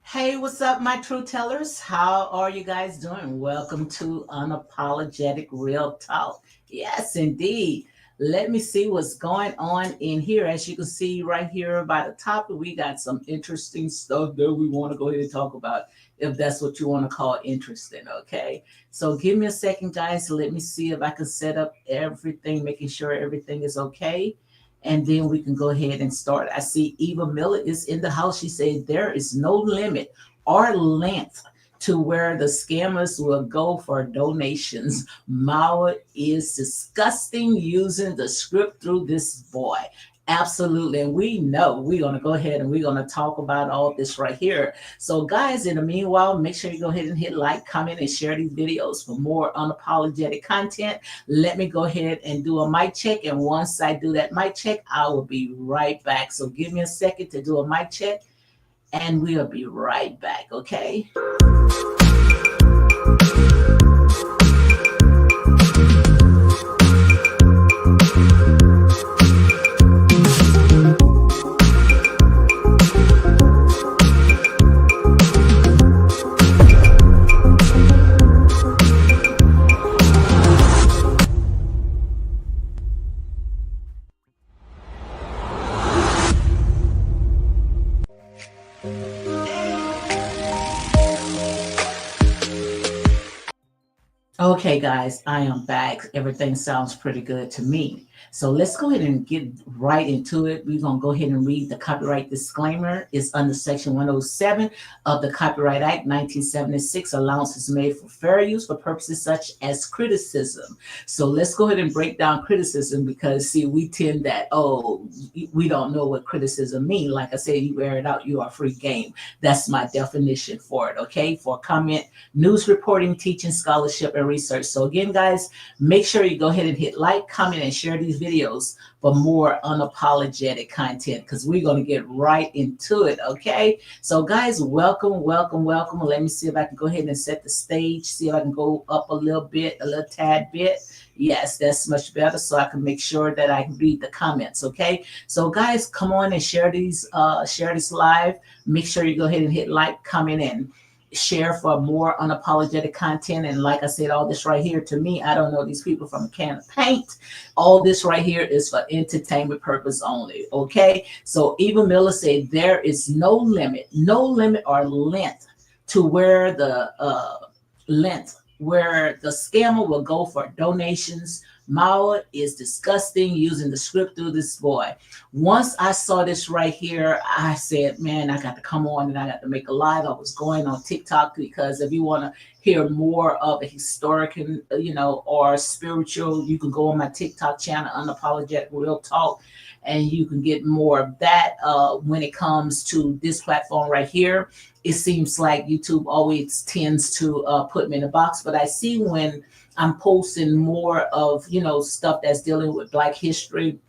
Hey, what's up, my true tellers? How are you guys doing? Welcome to Unapologetic Real Talk. Yes, indeed. Let me see what's going on in here. As you can see right here by the top, we got some interesting stuff that we want to go ahead and talk about, if that's what you want to call interesting, okay? So give me a second, guys. Let me see if I can set up everything, making sure everything is okay. And then we can go ahead and start. I see Eva Miller is in the house. She said there is no limit or length to where the scammers will go for donations. Mauer is disgusting using the script through this boy. Absolutely. And we know we're going to go ahead and we're going to talk about all this right here. So guys, in the meanwhile, make sure you go ahead and hit like, comment, and share these videos for more unapologetic content. Let me go ahead and do a mic check. And once I do that mic check, I will be right back. So give me a second to do a mic check and we'll be right back. Okay. Okay, guys, I am back. Everything sounds pretty good to me. So let's go ahead and get right into it. We're going to go ahead and read the copyright disclaimer. It's under Section 107 of the Copyright Act 1976. Allowance is made for fair use for purposes such as criticism. So let's go ahead and break down criticism because, see, we tend that, oh, we don't know what criticism means. Like I said, you air it out, you are free game. That's my definition for it, okay? For comment, news reporting, teaching, scholarship, and research. So again, guys, make sure you go ahead and hit like, comment, and share these videos for more unapologetic content because we're going to get right into it. Okay, so guys, welcome. Let me see if I can go ahead and set the stage, see if I can go up a little tad bit. Yes, that's much better, so I can make sure that I can read the comments. Okay, so guys, come on and share this live. Make sure you go ahead and hit like, comment, in share for more unapologetic content. And like I said, all this right here, to me, I don't know these people from a can of paint. All this right here is for entertainment purpose only. Okay. So Eva Miller said there is no limit or length to where the length where the scammer will go for donations. Mao is disgusting using the script through this boy. Once I saw this right here, I said, man, I got to come on and I got to make a live. I was going on TikTok because if you want to hear more of a historic, or spiritual, you can go on my TikTok channel, Unapologetic Real Talk, and you can get more of that. When it comes to this platform right here, it seems like YouTube always tends to put me in a box, but I see when I'm posting more of, stuff that's dealing with Black history,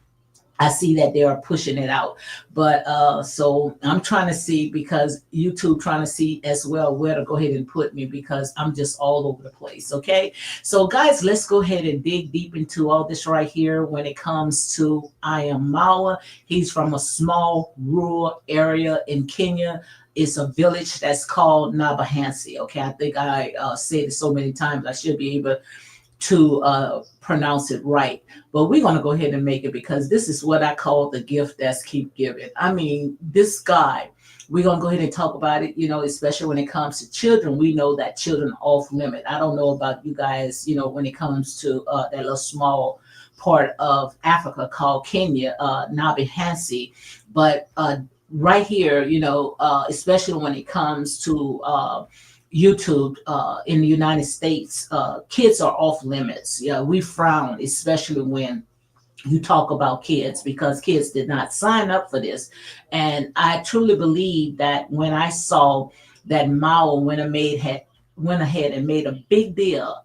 I see that they are pushing it out. But so I'm trying to see, because YouTube trying to see as well where to go ahead and put me, because I'm just all over the place. Okay. So guys, let's go ahead and dig deep into all this right here. When it comes to I am Mawa, he's from a small rural area in Kenya. It's a village that's called NYABOHANSE. Okay. I think I said it so many times, I should be able to pronounce it right. But we're going to go ahead and make it, because this is what I call the gift that's keep giving. I mean, this guy, we're going to go ahead and talk about it, especially when it comes to children. We know that children are off limit. I don't know about you guys, when it comes to that little small part of Africa called Kenya, NYABOHANSE. But right here, especially when it comes to YouTube in the United States, kids are off limits. Yeah, we frown, especially when you talk about kids, because kids did not sign up for this. And I truly believe that when I saw that Mao went ahead and made a big deal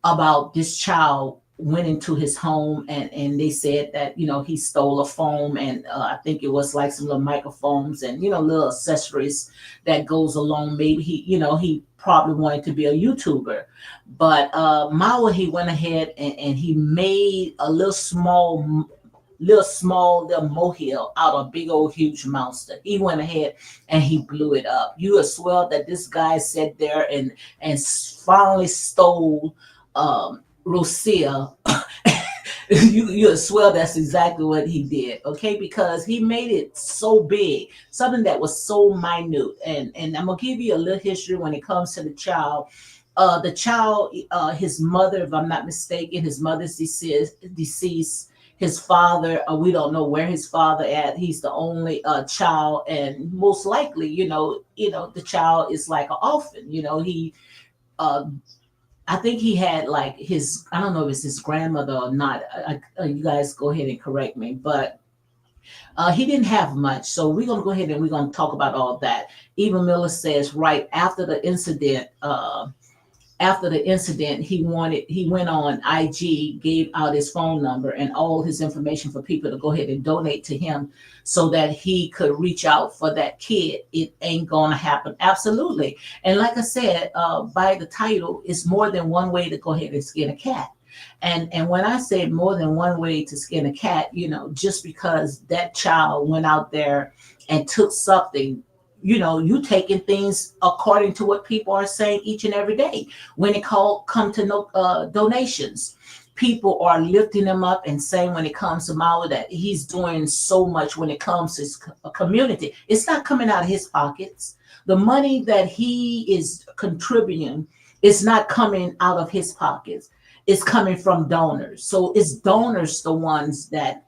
about this child went into his home, and they said that he stole a phone, and I think it was like some little microphones and little accessories that goes along. Maybe he probably wanted to be a YouTuber, but Mao, he went ahead and he made a little molehill out of a big old huge monster. He went ahead and he blew it up. You would swear that this guy sat there and finally stole Rosia. You swear that's exactly what he did. Okay, because he made it so big, something that was so minute. And I'm gonna give you a little history when it comes to the child. His mother, if I'm not mistaken, his mother's deceased. His father, we don't know where his father at. He's the only child, and most likely, the child is like an orphan. He uh, I think he had like I don't know if it's his grandmother or not. You guys go ahead and correct me, but he didn't have much. So we're going to go ahead and we're going to talk about all that. Eva Miller says right after the incident, he went on IG, gave out his phone number and all his information for people to go ahead and donate to him so that he could reach out for that kid. It ain't gonna happen. Absolutely. And like I said, by the title, it's more than one way to go ahead and skin a cat. And when I say more than one way to skin a cat, just because that child went out there and took something, you taking things according to what people are saying each and every day. When it come to donations, people are lifting him up and saying when it comes to Mao that he's doing so much when it comes to his community. It's not coming out of his pockets. The money that he is contributing is not coming out of his pockets. It's coming from donors. So it's donors the ones that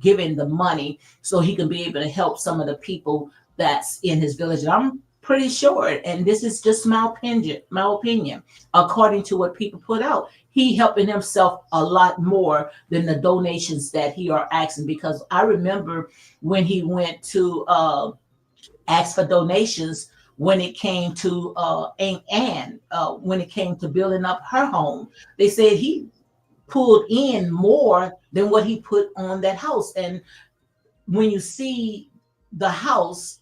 giving the money so he can be able to help some of the people that's in his village. And I'm pretty sure, and this is just my opinion, according to what people put out, he helping himself a lot more than the donations that he are asking. Because I remember when he went to ask for donations when it came to Aunt Anne, when it came to building up her home, they said he pulled in more than what he put on that house. And when you see the house,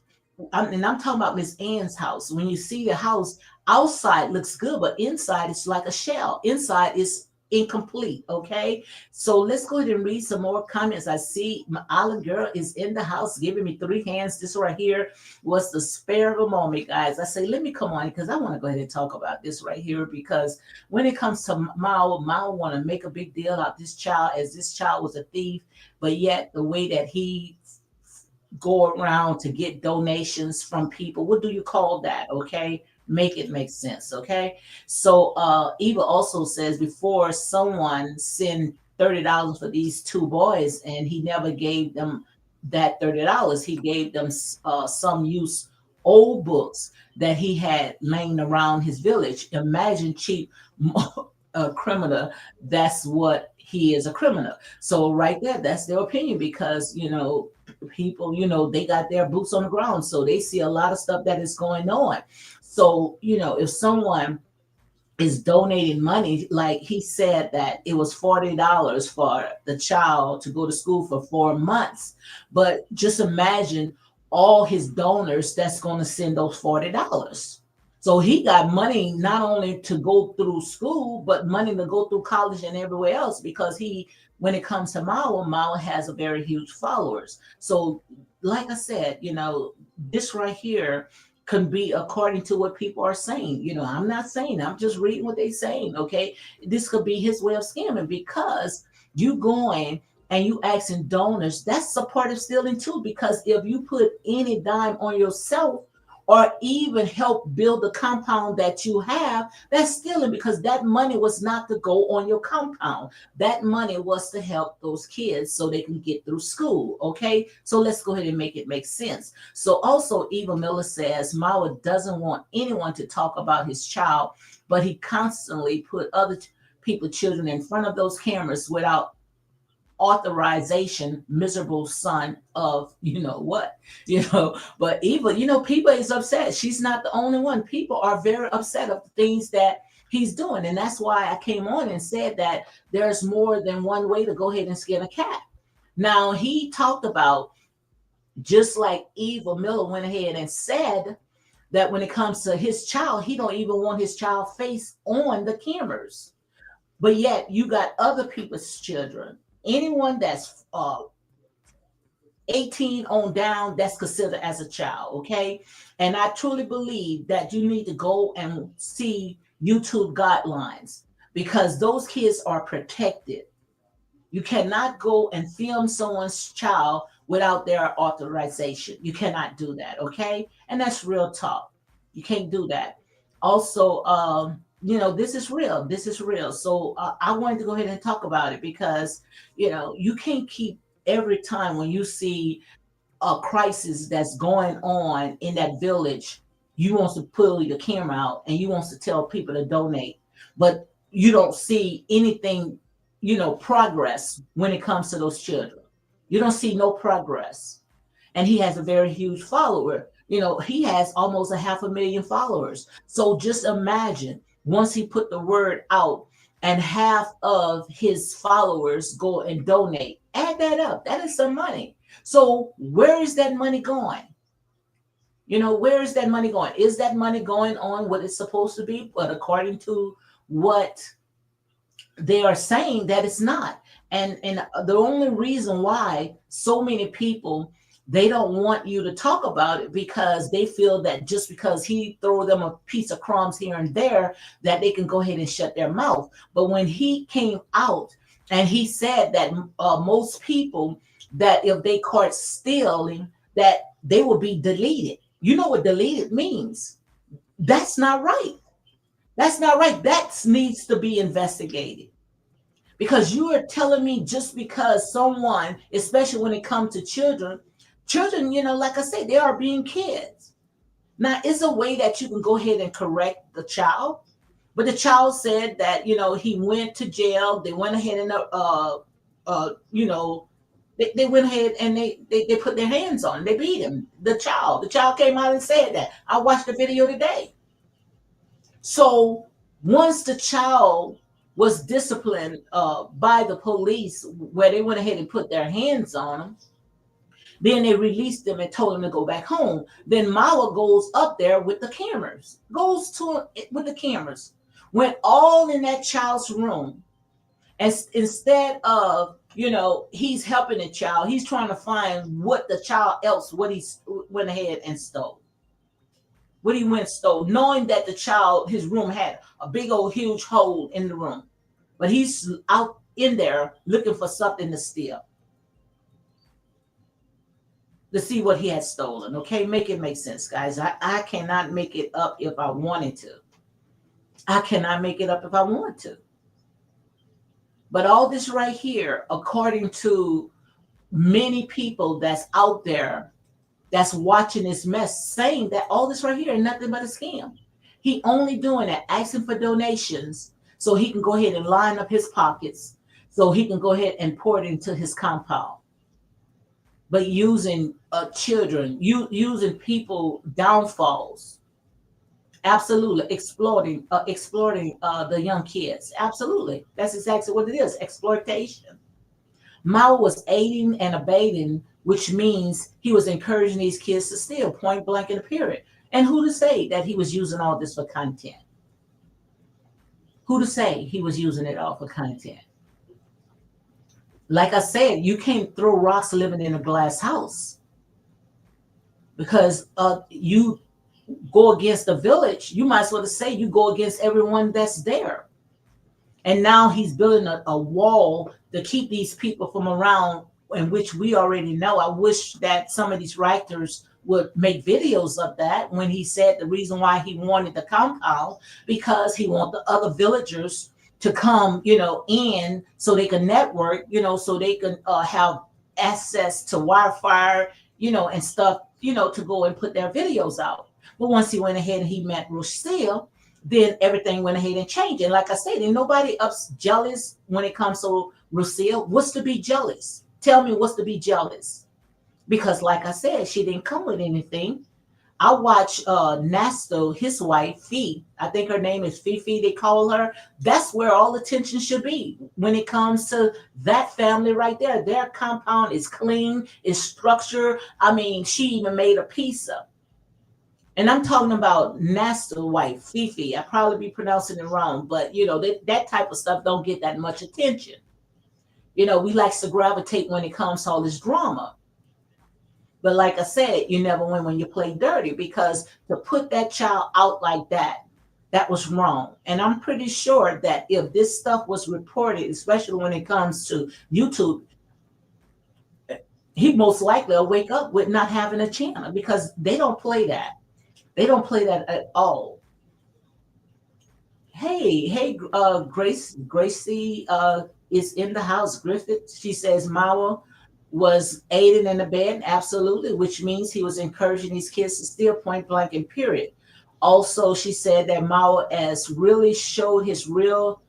and I'm talking about Miss Ann's house. When you see the house, outside looks good, but inside it's like a shell. Inside is incomplete. Okay, so let's go ahead and read some more comments. I see my Olive girl is in the house giving me three hands. This right here was the spare of a moment, guys. I say, let me come on because I want to go ahead and talk about this right here because when it comes to Mao want to make a big deal out this child as this child was a thief, but yet the way that he go around to get donations from people. What do you call that? Okay. Make it make sense. Okay. So Eva also says before someone send $30 for these two boys and he never gave them that $30. He gave them some use old books that he had laying around his village. Imagine cheap a criminal. That's what he is, a criminal. So right there, that's their opinion because people, they got their boots on the ground. So they see a lot of stuff that is going on. So, if someone is donating money, like he said that it was $40 for the child to go to school for 4 months. But just imagine all his donors that's going to send those $40. So he got money not only to go through school, but money to go through college and everywhere else because when it comes to Mao has a very huge followers. So, like I said, this right here can be according to what people are saying. I'm not saying, I'm just reading what they're saying. Okay. This could be his way of scamming because you going and you asking donors, that's a part of stealing too. Because if you put any dime on yourself, or even help build the compound that you have, that's stealing because that money was not to go on your compound. That money was to help those kids so they can get through school. Okay, so let's go ahead and make it make sense. So also Eva Miller says Mao doesn't want anyone to talk about his child, but he constantly put other people, children in front of those cameras without authorization, miserable son of what, but Eva, people is upset. She's not the only one. People are very upset of the things that he's doing. And that's why I came on and said that there's more than one way to go ahead and skin a cat. Now he talked about, just like Eva Miller went ahead and said, that when it comes to his child, he don't even want his child face on the cameras. But yet you got other people's children. Anyone that's 18 on down, that's considered as a child, okay? And I truly believe that you need to go and see YouTube guidelines because those kids are protected. You cannot go and film someone's child without their authorization. You cannot do that, okay? And that's real talk. You can't do that. Also, this is real. This is real. So I wanted to go ahead and talk about it because, you can't keep every time when you see a crisis that's going on in that village, you want to pull your camera out and you want to tell people to donate, but you don't see anything, progress when it comes to those children. You don't see no progress. And he has a very huge follower. He has almost 500,000 followers. So just imagine once he put the word out and half of his followers go and donate. Add that up. That is some money. So where is that money going? Where is that money going? Is that money going on what it's supposed to be? But according to what they are saying, that it's not. And the only reason why so many people, they don't want you to talk about it because they feel that just because he throw them a piece of crumbs here and there, that they can go ahead and shut their mouth. But when he came out and he said that most people, that if they caught stealing, that they will be deleted. You know what deleted means? That's not right. That's not right. That needs to be investigated. Because you are telling me just because someone, especially when it comes to children, like I said, they are being kids. Now, it's a way that you can go ahead and correct the child. But the child said that, he went to jail. They went ahead and, they went ahead and they put their hands on him. They beat him. The child came out and said that. I watched the video today. So once the child was disciplined by the police, where they went ahead and put their hands on him, then they released them and told him to go back home. Then Mawa goes up there with the cameras, goes to with the cameras, went all in that child's room, And instead of, he's helping the child, he's trying to find what the child else, what he went ahead and stole. What he went stole, knowing that the child, his room had a big old huge hole in the room. But he's out in there looking for something to steal, to see what he had stolen. Okay, make it make sense, guys. I cannot make it up if I wanted to. I cannot make it up if I want to. But all this right here, according to many people that's out there that's watching this mess, saying that all this right here is nothing but a scam. He only doing that, asking for donations so he can go ahead and line up his pockets, so he can go ahead and pour it into his compound. But using children, using people downfalls, absolutely exploiting the young kids. Absolutely, that's exactly what it is, exploitation. Mao was aiding and abetting, which means he was encouraging these kids to steal, point blank in the period. And who to say that he was using all this for content? Who to say he was using it all for content? Like I said, you can't throw rocks living in a glass house, because you go against the village. You might as well say you go against everyone that's there. And now he's building a wall to keep these people from around, in which we already know. I wish that some of these writers would make videos of that, when he said the reason why he wanted the compound, because he wanted the other villagers to come, in, so they can network, so they can have access to Wi-Fi, and stuff, to go and put their videos out. But once he went ahead and he met Rochelle, then everything went ahead and changed. And like I said, ain't nobody jealous when it comes to Rochelle. What's to be jealous? Tell me what's to be jealous. Because like I said, she didn't come with anything. I watch Nasto, his wife, Fee. I think her name is Fifi, they call her. That's where all attention should be when it comes to that family right there. Their compound is clean, is structured. I mean, she even made a pizza. And I'm talking about Nasto wife, Fifi. I probably be pronouncing it wrong, but that type of stuff don't get that much attention. We like to gravitate when it comes to all this drama. But like I said, you never win when you play dirty, because to put that child out like that was wrong. And I'm pretty sure that if this stuff was reported, especially when it comes to YouTube, he most likely will wake up with not having a channel, because they don't play that. They don't play that at all. Hey, Gracie is in the house. Griffith, she says Mawa was aiding and abetting, absolutely, which means he was encouraging these kids to steal, point blank and period. Also, she said that Mawa has really showed his real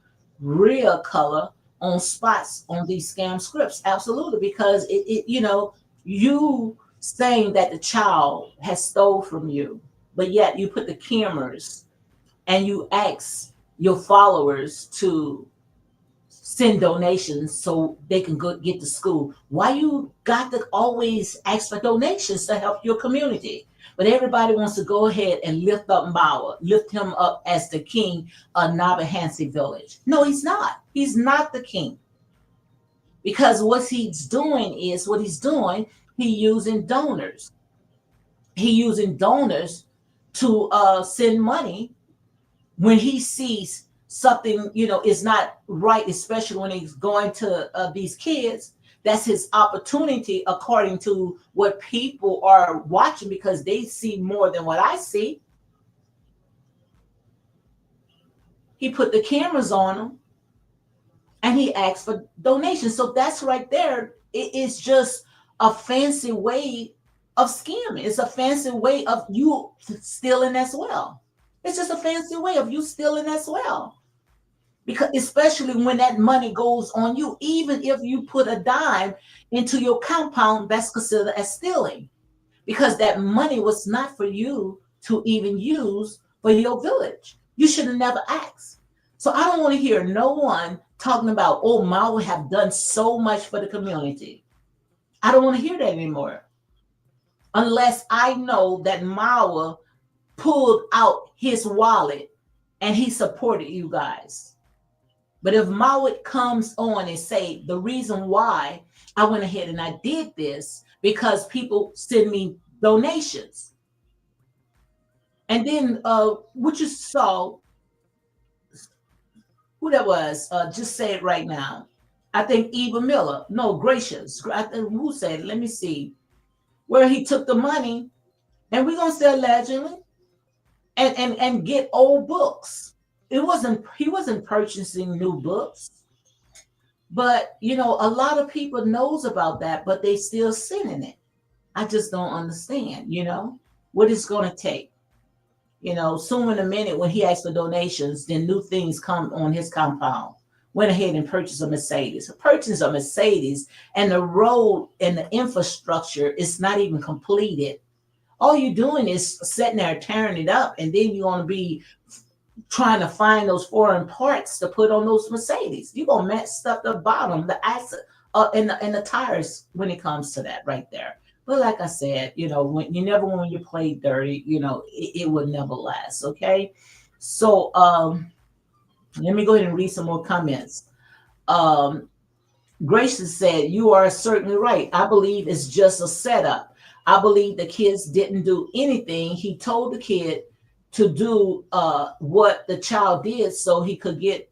color on spots on these scam scripts, absolutely, because you saying that the child has stole from you, but yet you put the cameras and you ask your followers to send donations so they can go get to school. Why you got to always ask for donations to help your community? But everybody wants to go ahead and lift up Mawa, lift him up as the king of NYABOHANSE village. No, he's not. He's not the king. Because what he's doing, he using donors. He using donors to send money when he sees something is not right, especially when he's going to these kids. That's his opportunity, according to what people are watching, because they see more than what I see. He put the cameras on them and he asked for donations. So that's right there. It is just a fancy way of scamming. It's a fancy way of you stealing as well. It's just a fancy way of you stealing as well. Because especially when that money goes on you, even if you put a dime into your compound, that's considered as stealing, because that money was not for you to even use for your village. You should have never asked. So I don't want to hear no one talking about, oh, Maui have done so much for the community. I don't want to hear that anymore, unless I know that Maui pulled out his wallet and he supported you guys. But if Mawit comes on and say the reason why I went ahead and I did this because people send me donations, and then what you saw, who that was, just say it right now. I think Eva Miller, no, Gracious. I think, who said it? Let me see. Where he took the money, and we're gonna say allegedly, and get old books. It wasn't He wasn't purchasing new books, but a lot of people knows about that, but they still sending it. I just don't understand, what it's gonna take. Soon in a minute when he asked for donations, then new things come on his compound. Went ahead and purchased a Mercedes. Purchased a Mercedes, and the road and the infrastructure is not even completed. All you're doing is sitting there tearing it up, and then you're gonna be trying to find those foreign parts to put on those Mercedes. You're gonna mess up the bottom, the axle, and the tires when it comes to that right there. But like I said, when you play dirty, it would never last. Okay, so let me go ahead and read some more comments. Um, Gracious said, "You are certainly right. I believe it's just a setup. I believe the kids didn't do anything. He told the kid to do what the child did so he could get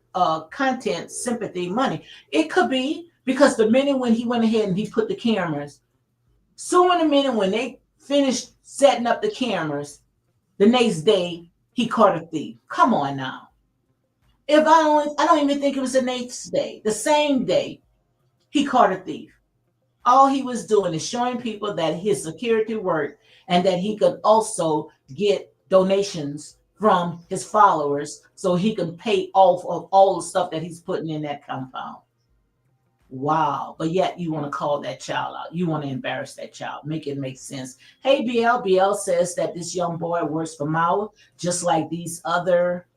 content, sympathy, money. It could be because the minute when he went ahead and he put the cameras, so in a minute when they finished setting up the cameras, the next day he caught a thief. Come on now. If I don't even think it was the next day, the same day he caught a thief. All he was doing is showing people that his security worked and that he could also get donations from his followers so he can pay off of all the stuff that he's putting in that compound. Wow. But yet you want to call that child out. You want to embarrass that child. Make it make sense. Hey, BL says that this young boy works for Mao, just like these other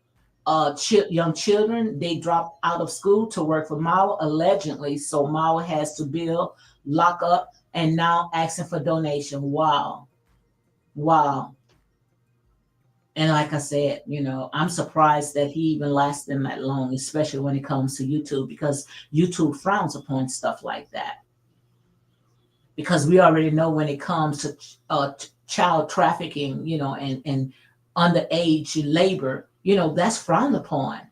young children. They drop out of school to work for Mao allegedly. So Mao has to bill, lock up, and now asking for donation. Wow. Wow. And like I said, I'm surprised that he even lasted that long, especially when it comes to YouTube, because YouTube frowns upon stuff like that. Because we already know when it comes to child trafficking, and underage labor, that's frowned upon.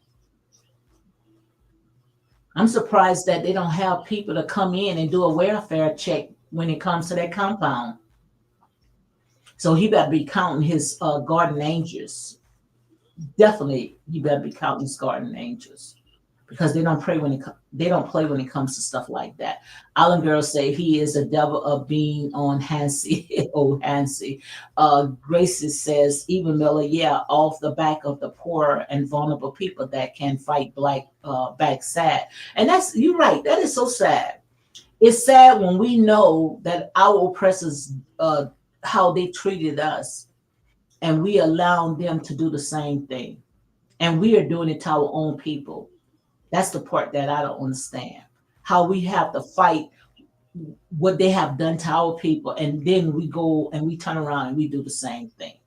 I'm surprised that they don't have people to come in and do a welfare check when it comes to that compound. So he better be counting his garden angels. Definitely, he better be counting his garden angels because they don't they don't play when it comes to stuff like that. Island girls say he is a devil of being on Hansi. Oh, Hansi. Gracie says, even Miller, yeah, off the back of the poor and vulnerable people that can fight back sad. And you're right. That is so sad. It's sad when we know that our oppressors, how they treated us, and we allow them to do the same thing. And we are doing it to our own people. That's the part that I don't understand. How we have to fight what they have done to our people, and then we go and we turn around and we do the same thing.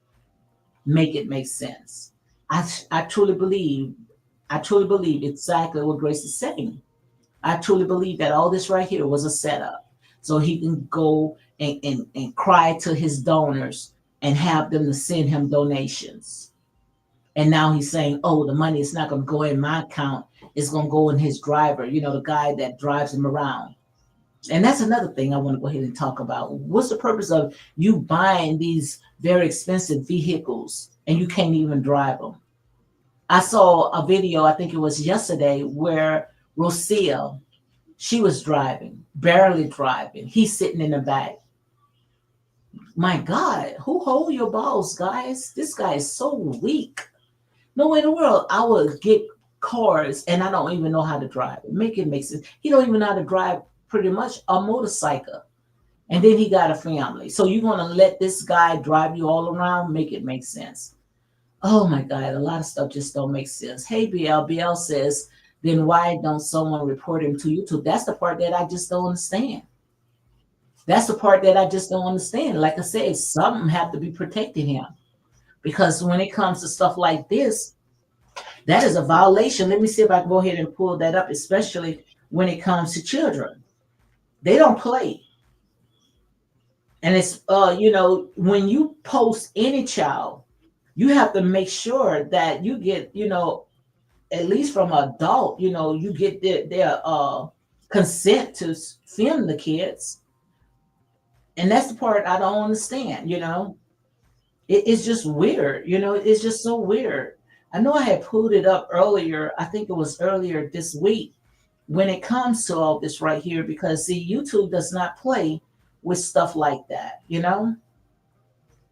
Make it make sense. I truly believe, exactly what Grace is saying. I truly believe that all this right here was a setup. So he can go and cry to his donors and have them to send him donations. And now he's saying, oh, the money is not going to go in my account. It's going to go in his driver, the guy that drives him around. And that's another thing I want to go ahead and talk about. What's the purpose of you buying these very expensive vehicles and you can't even drive them? I saw a video, I think it was yesterday, where Rosia, she was driving, barely driving. He's sitting in the back. My God, who hold your balls, guys? This guy is so weak. No way in the world I would get cars and I don't even know how to drive it. Make it make sense. He don't even know how to drive pretty much a motorcycle. And then he got a family. So you're going to let this guy drive you all around? Make it make sense. Oh my God, a lot of stuff just don't make sense. Hey, BL says, then why don't someone report him to YouTube? That's the part that I just don't understand. That's the part that I just don't understand. Like I said, something have to be protecting him. Because when it comes to stuff like this, That is a violation. Let me see if I can go ahead and pull that up, especially when it comes to children. They don't play. And it's when you post any child, you have to make sure that you get, at least from an adult, you get their consent to film the kids. And that's the part I don't understand. It's just weird, it's just so weird. I know I had pulled it up earlier. I think it was earlier this week when it comes to all this right here, because see, YouTube does not play with stuff like that.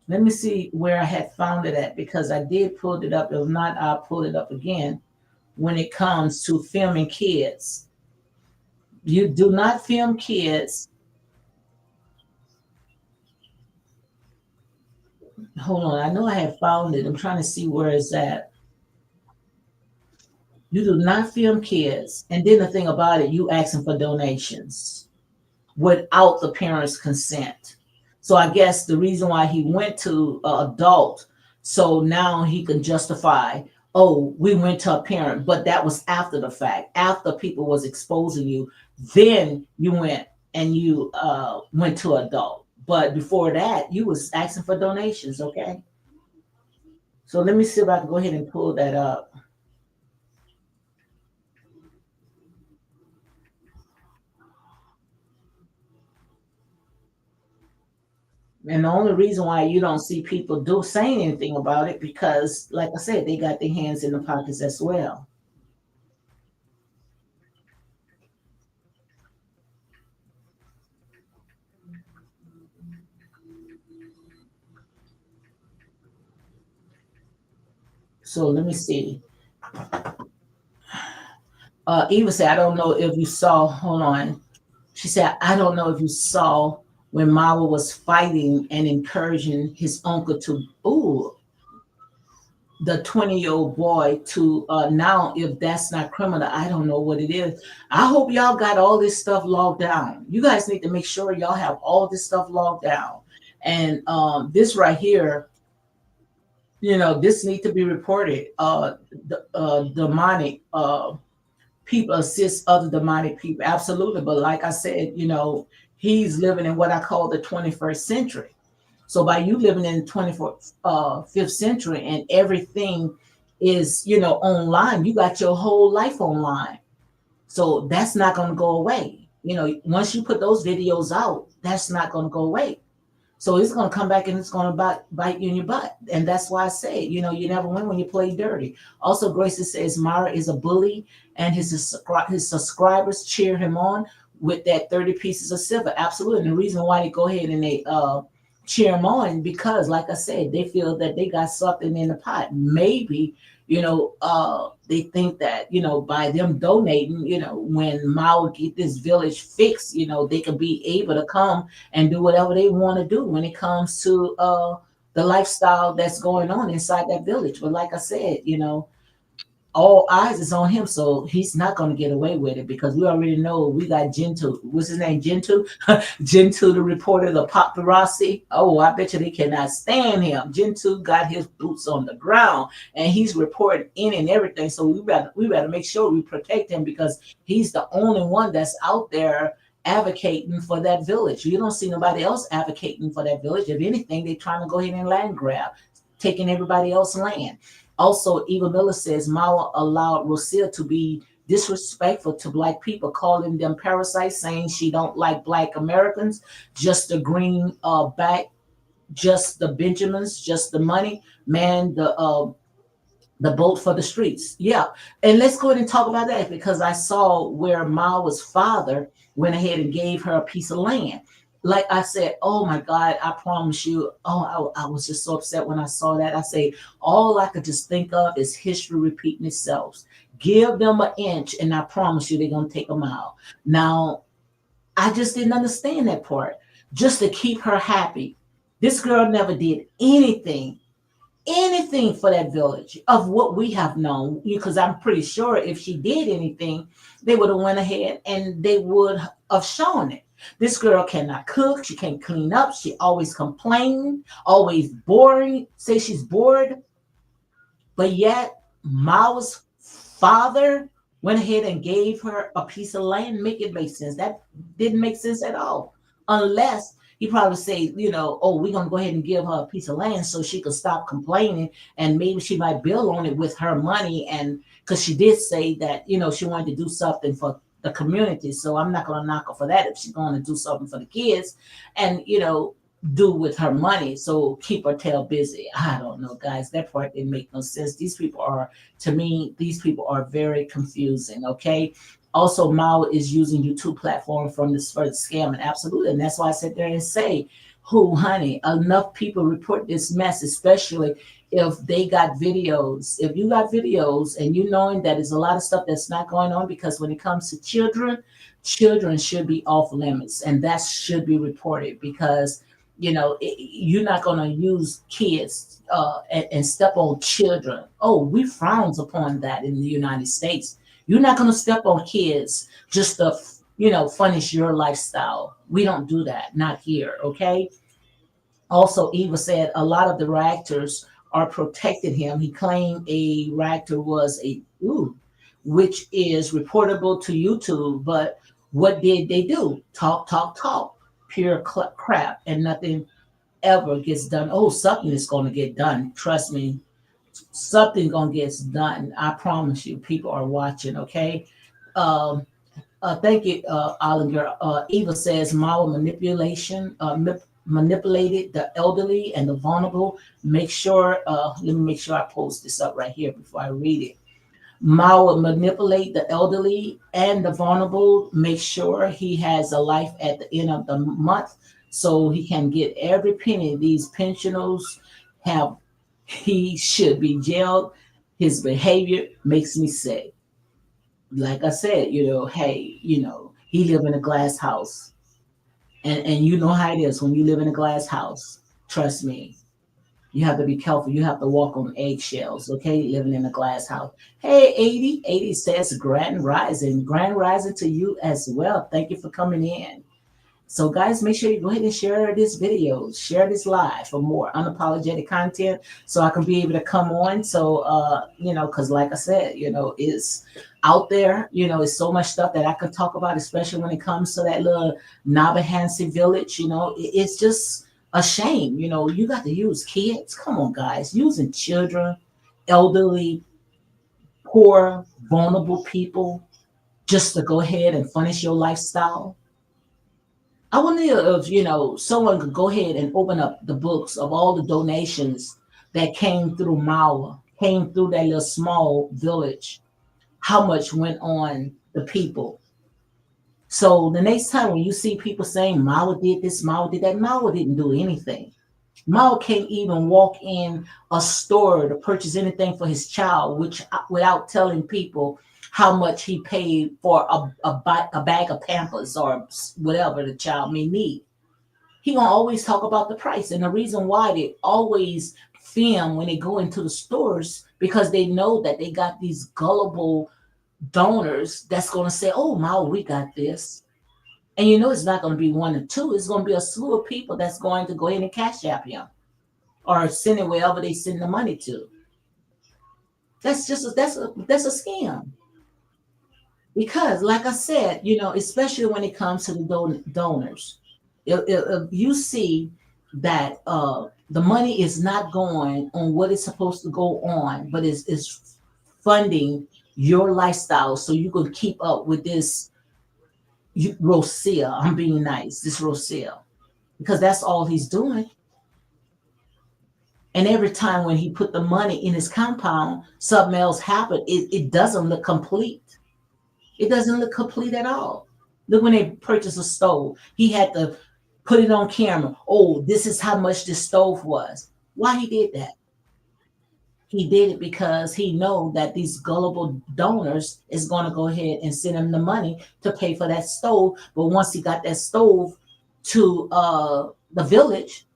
Let me see where I had found it at, because I did pull it up. If not, I'll pull it up again. When it comes to filming kids, you do not film kids. Hold on, I know I had found it. I'm trying to see where it's at. You do not film kids. And then the thing about it, you asking for donations without the parents' consent. So I guess the reason why he went to adult, so now he can justify, oh, we went to a parent, but that was after the fact, after people was exposing you, then you went and you went to adult. But before that, you was asking for donations, okay? So let me see if I can go ahead and pull that up. And the only reason why you don't see people do saying anything about it, because like I said, they got their hands in the pockets as well. So let me see. Eva said, I don't know if you saw, hold on. She said, I don't know if you saw when Mawa was fighting and encouraging his uncle to, ooh, the 20-year-old boy to, now, if that's not criminal, I don't know what it is. I hope y'all got all this stuff logged down. You guys need to make sure y'all have all this stuff logged down. And this right here, this need to be reported. Demonic people assist other demonic people, absolutely. But like I said, he's living in what I call the 21st century. So by you living in the 24th, fifth century, and everything is, online, you got your whole life online. So that's not going to go away. Once you put those videos out, that's not going to go away. So it's going to come back and it's going to bite you in your butt. And that's why I say, you never win when you play dirty. Also, Gracie says Myra is a bully and his subscribers cheer him on with that 30 pieces of silver. Absolutely. And the reason why they go ahead and they cheer him on, because like I said, they feel that they got something in the pot. Maybe, they think that, by them donating, when Mao get this village fixed, they can be able to come and do whatever they want to do when it comes to the lifestyle that's going on inside that village. But like I said, all eyes is on him, so he's not going to get away with it, because we already know we got Gentoo. What's his name? Gentoo? Gentoo, the reporter, the paparazzi. Oh, I bet you they cannot stand him. Gentoo got his boots on the ground, and he's reporting in and everything. So we better make sure we protect him, because he's the only one that's out there advocating for that village. You don't see nobody else advocating for that village. If anything, they're trying to go ahead and land grab, taking everybody else's land. Also, Eva Miller says Mao allowed Rosia to be disrespectful to black people, calling them parasites, saying she don't like black Americans, just the green back, just the Benjamins, just the money, man, the boat for the streets. Yeah. And let's go ahead and talk about that, because I saw where Mawa's father went ahead and gave her a piece of land. Like I said, oh my God, I promise you. Oh, I was just so upset when I saw that. I say, all I could just think of is history repeating itself. Give them an inch, and I promise you they're going to take a mile. Now, I just didn't understand that part. Just to keep her happy. This girl never did anything for that village of what we have known, because I'm pretty sure if she did anything, they would have went ahead and they would have shown it. This girl cannot cook, she can't clean up, she always complaining, always boring, say she's bored, but yet Mao's father went ahead and gave her a piece of land. Make it make sense. That didn't make sense at all. Unless he probably say, oh, we're gonna go ahead and give her a piece of land so she could stop complaining, and maybe she might build on it with her money. And because she did say that, she wanted to do something for the community. So I'm not gonna knock her for that if she's going to do something for the kids, and do with her money. So keep her tail busy. I don't know, guys. That part didn't make no sense. These people are, to me, these people are very confusing. Okay. Also, Mao is using YouTube platform from this for the scam, and absolutely, and that's why I sit there and say, "Who, honey? Enough people report this mess, especially if they got videos. If you got videos, and you knowing that there's a lot of stuff that's not going on, because when it comes to children, children should be off limits, and that should be reported because." You're not going to use kids and step on children. Oh, we frowns upon that in the United States. You're not going to step on kids just to, furnish your lifestyle. We don't do that, not here, okay? Also, Eva said a lot of the reactors are protecting him. He claimed a reactor was which is reportable to YouTube. But what did they do? Talk, talk, talk. Pure crap, and nothing ever gets done. Oh, something is going to get done. Trust me, something going to get done. I promise you. People are watching. Okay. Um, Thank you, Ollinger. Eva says Mao manipulated the elderly and the vulnerable. Make sure. Let me make sure I post this up right here before I read it. Mao will manipulate the elderly and the vulnerable, make sure he has a life at the end of the month so he can get every penny these pensioners have. He should be jailed. His behavior makes me sick. Like I said, hey, he live in a glass house. And you know how it is when you live in a glass house. Trust me, you have to be careful. You have to walk on eggshells, okay? Living in a glass house. Hey, 80 says Grand Rising. Grand Rising to you as well. Thank you for coming in. So, guys, make sure you go ahead and share this video, share this live for more unapologetic content so I can be able to come on. So, because like I said, it's out there, it's so much stuff that I could talk about, especially when it comes to that little NYABOHANSE village. It's just a shame. You got to use kids. Come on, guys, using children, elderly, poor, vulnerable people just to go ahead and furnish your lifestyle. I wonder if someone could go ahead and open up the books of all the donations that came through Mawa, came through that little small village. How much went on the people? So the next time when you see people saying Mawa did this, Mawa did that, Mawa didn't do anything. Mao can't even walk in a store to purchase anything for his child, which without telling people how much he paid for a bag of Pampers or whatever the child may need. He gonna always talk about the price, and the reason why they always film when they go into the stores because they know that they got these gullible donors that's gonna say, "Oh, Mao, we got this." And it's not going to be one or two. It's going to be a slew of people that's going to go ahead and cash app him or send it wherever they send the money to. That's a scam. Because, like I said, especially when it comes to the donors, if you see that the money is not going on what it's supposed to go on, but is funding your lifestyle so you can keep up with this Rosia. I'm being nice. This Rosia, because that's all he's doing. And every time when he put the money in his compound, something else happened. It doesn't look complete. It doesn't look complete at all. Look, when they purchased a stove, he had to put it on camera. Oh, this is how much this stove was. Why he did that? He did it because he know that these gullible donors is going to go ahead and send him the money to pay for that stove. But once he got that stove to the village,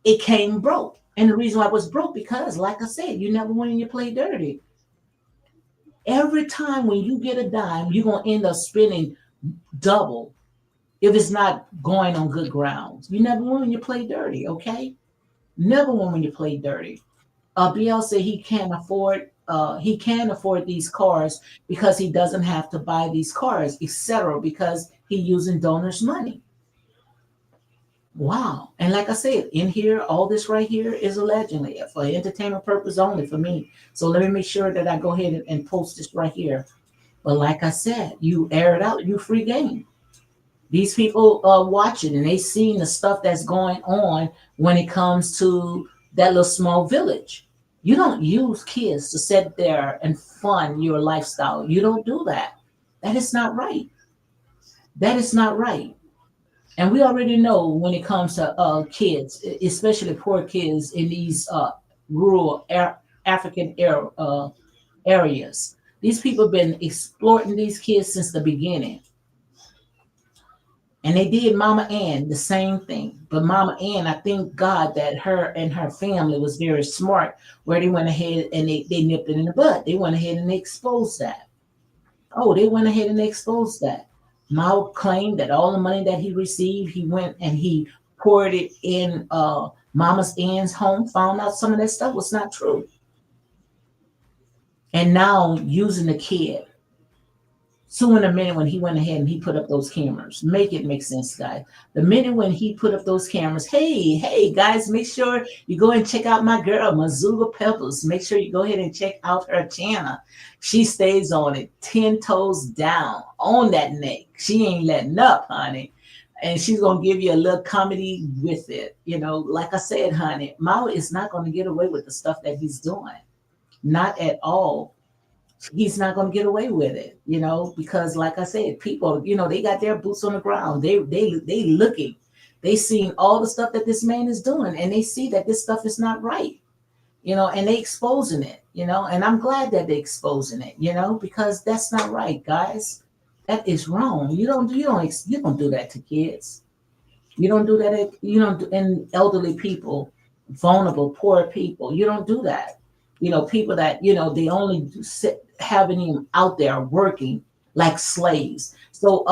it came broke. And the reason why it was broke because, like I said, you never win and you play dirty. Every time when you get a dime, you're gonna end up spending double if it's not going on good grounds. You never win when you play dirty, okay? Never win when you play dirty. BL said he can't afford he can afford these cars because he doesn't have to buy these cars, etc. Because he using donors' money. Wow. And like I said, in here, all this right here is allegedly for entertainment purpose only for me. So let me make sure that I go ahead and post this right here. But like I said, you air it out, you free game. These people are watching and they seeing the stuff that's going on when it comes to that little small village. You don't use kids to sit there and fund your lifestyle. You don't do that. That is not right. That is not right. And we already know when it comes to kids, especially poor kids in these rural African areas. These people have been exploiting these kids since the beginning. And they did Mama Ann the same thing. But Mama Ann, I thank God that her and her family was very smart, where they went ahead and they nipped it in the bud. They went ahead and they exposed that. Oh, they went ahead and exposed that. Mao claimed that all the money that he received, he went and he poured it in Mama's Ann's home, found out some of that stuff was not true. And now using the kid. So in a minute when he went ahead and he put up those cameras, make it make sense, guys. The minute when he put up those cameras, hey, guys, make sure you go and check out my girl, Mazuga Pebbles. Make sure you go ahead and check out her channel. She stays on it, 10 toes down, on that neck. She ain't letting up, honey. And she's going to give you a little comedy with it. You know, like I said, honey, Mao is not going to get away with the stuff that he's doing. Not at all. He's not going to get away with it, you know, because like I said, people, you know, they got their boots on the ground. They looking, they seeing all the stuff that this man is doing, and they see that this stuff is not right, you know, and they exposing it, you know, and I'm glad that they're exposing it, you know, because that's not right, guys. That is wrong. You don't do that to kids. You don't do that. You don't do, and elderly people, vulnerable, poor people. You don't do that. You know, people that they only sit having them out there working like slaves. So,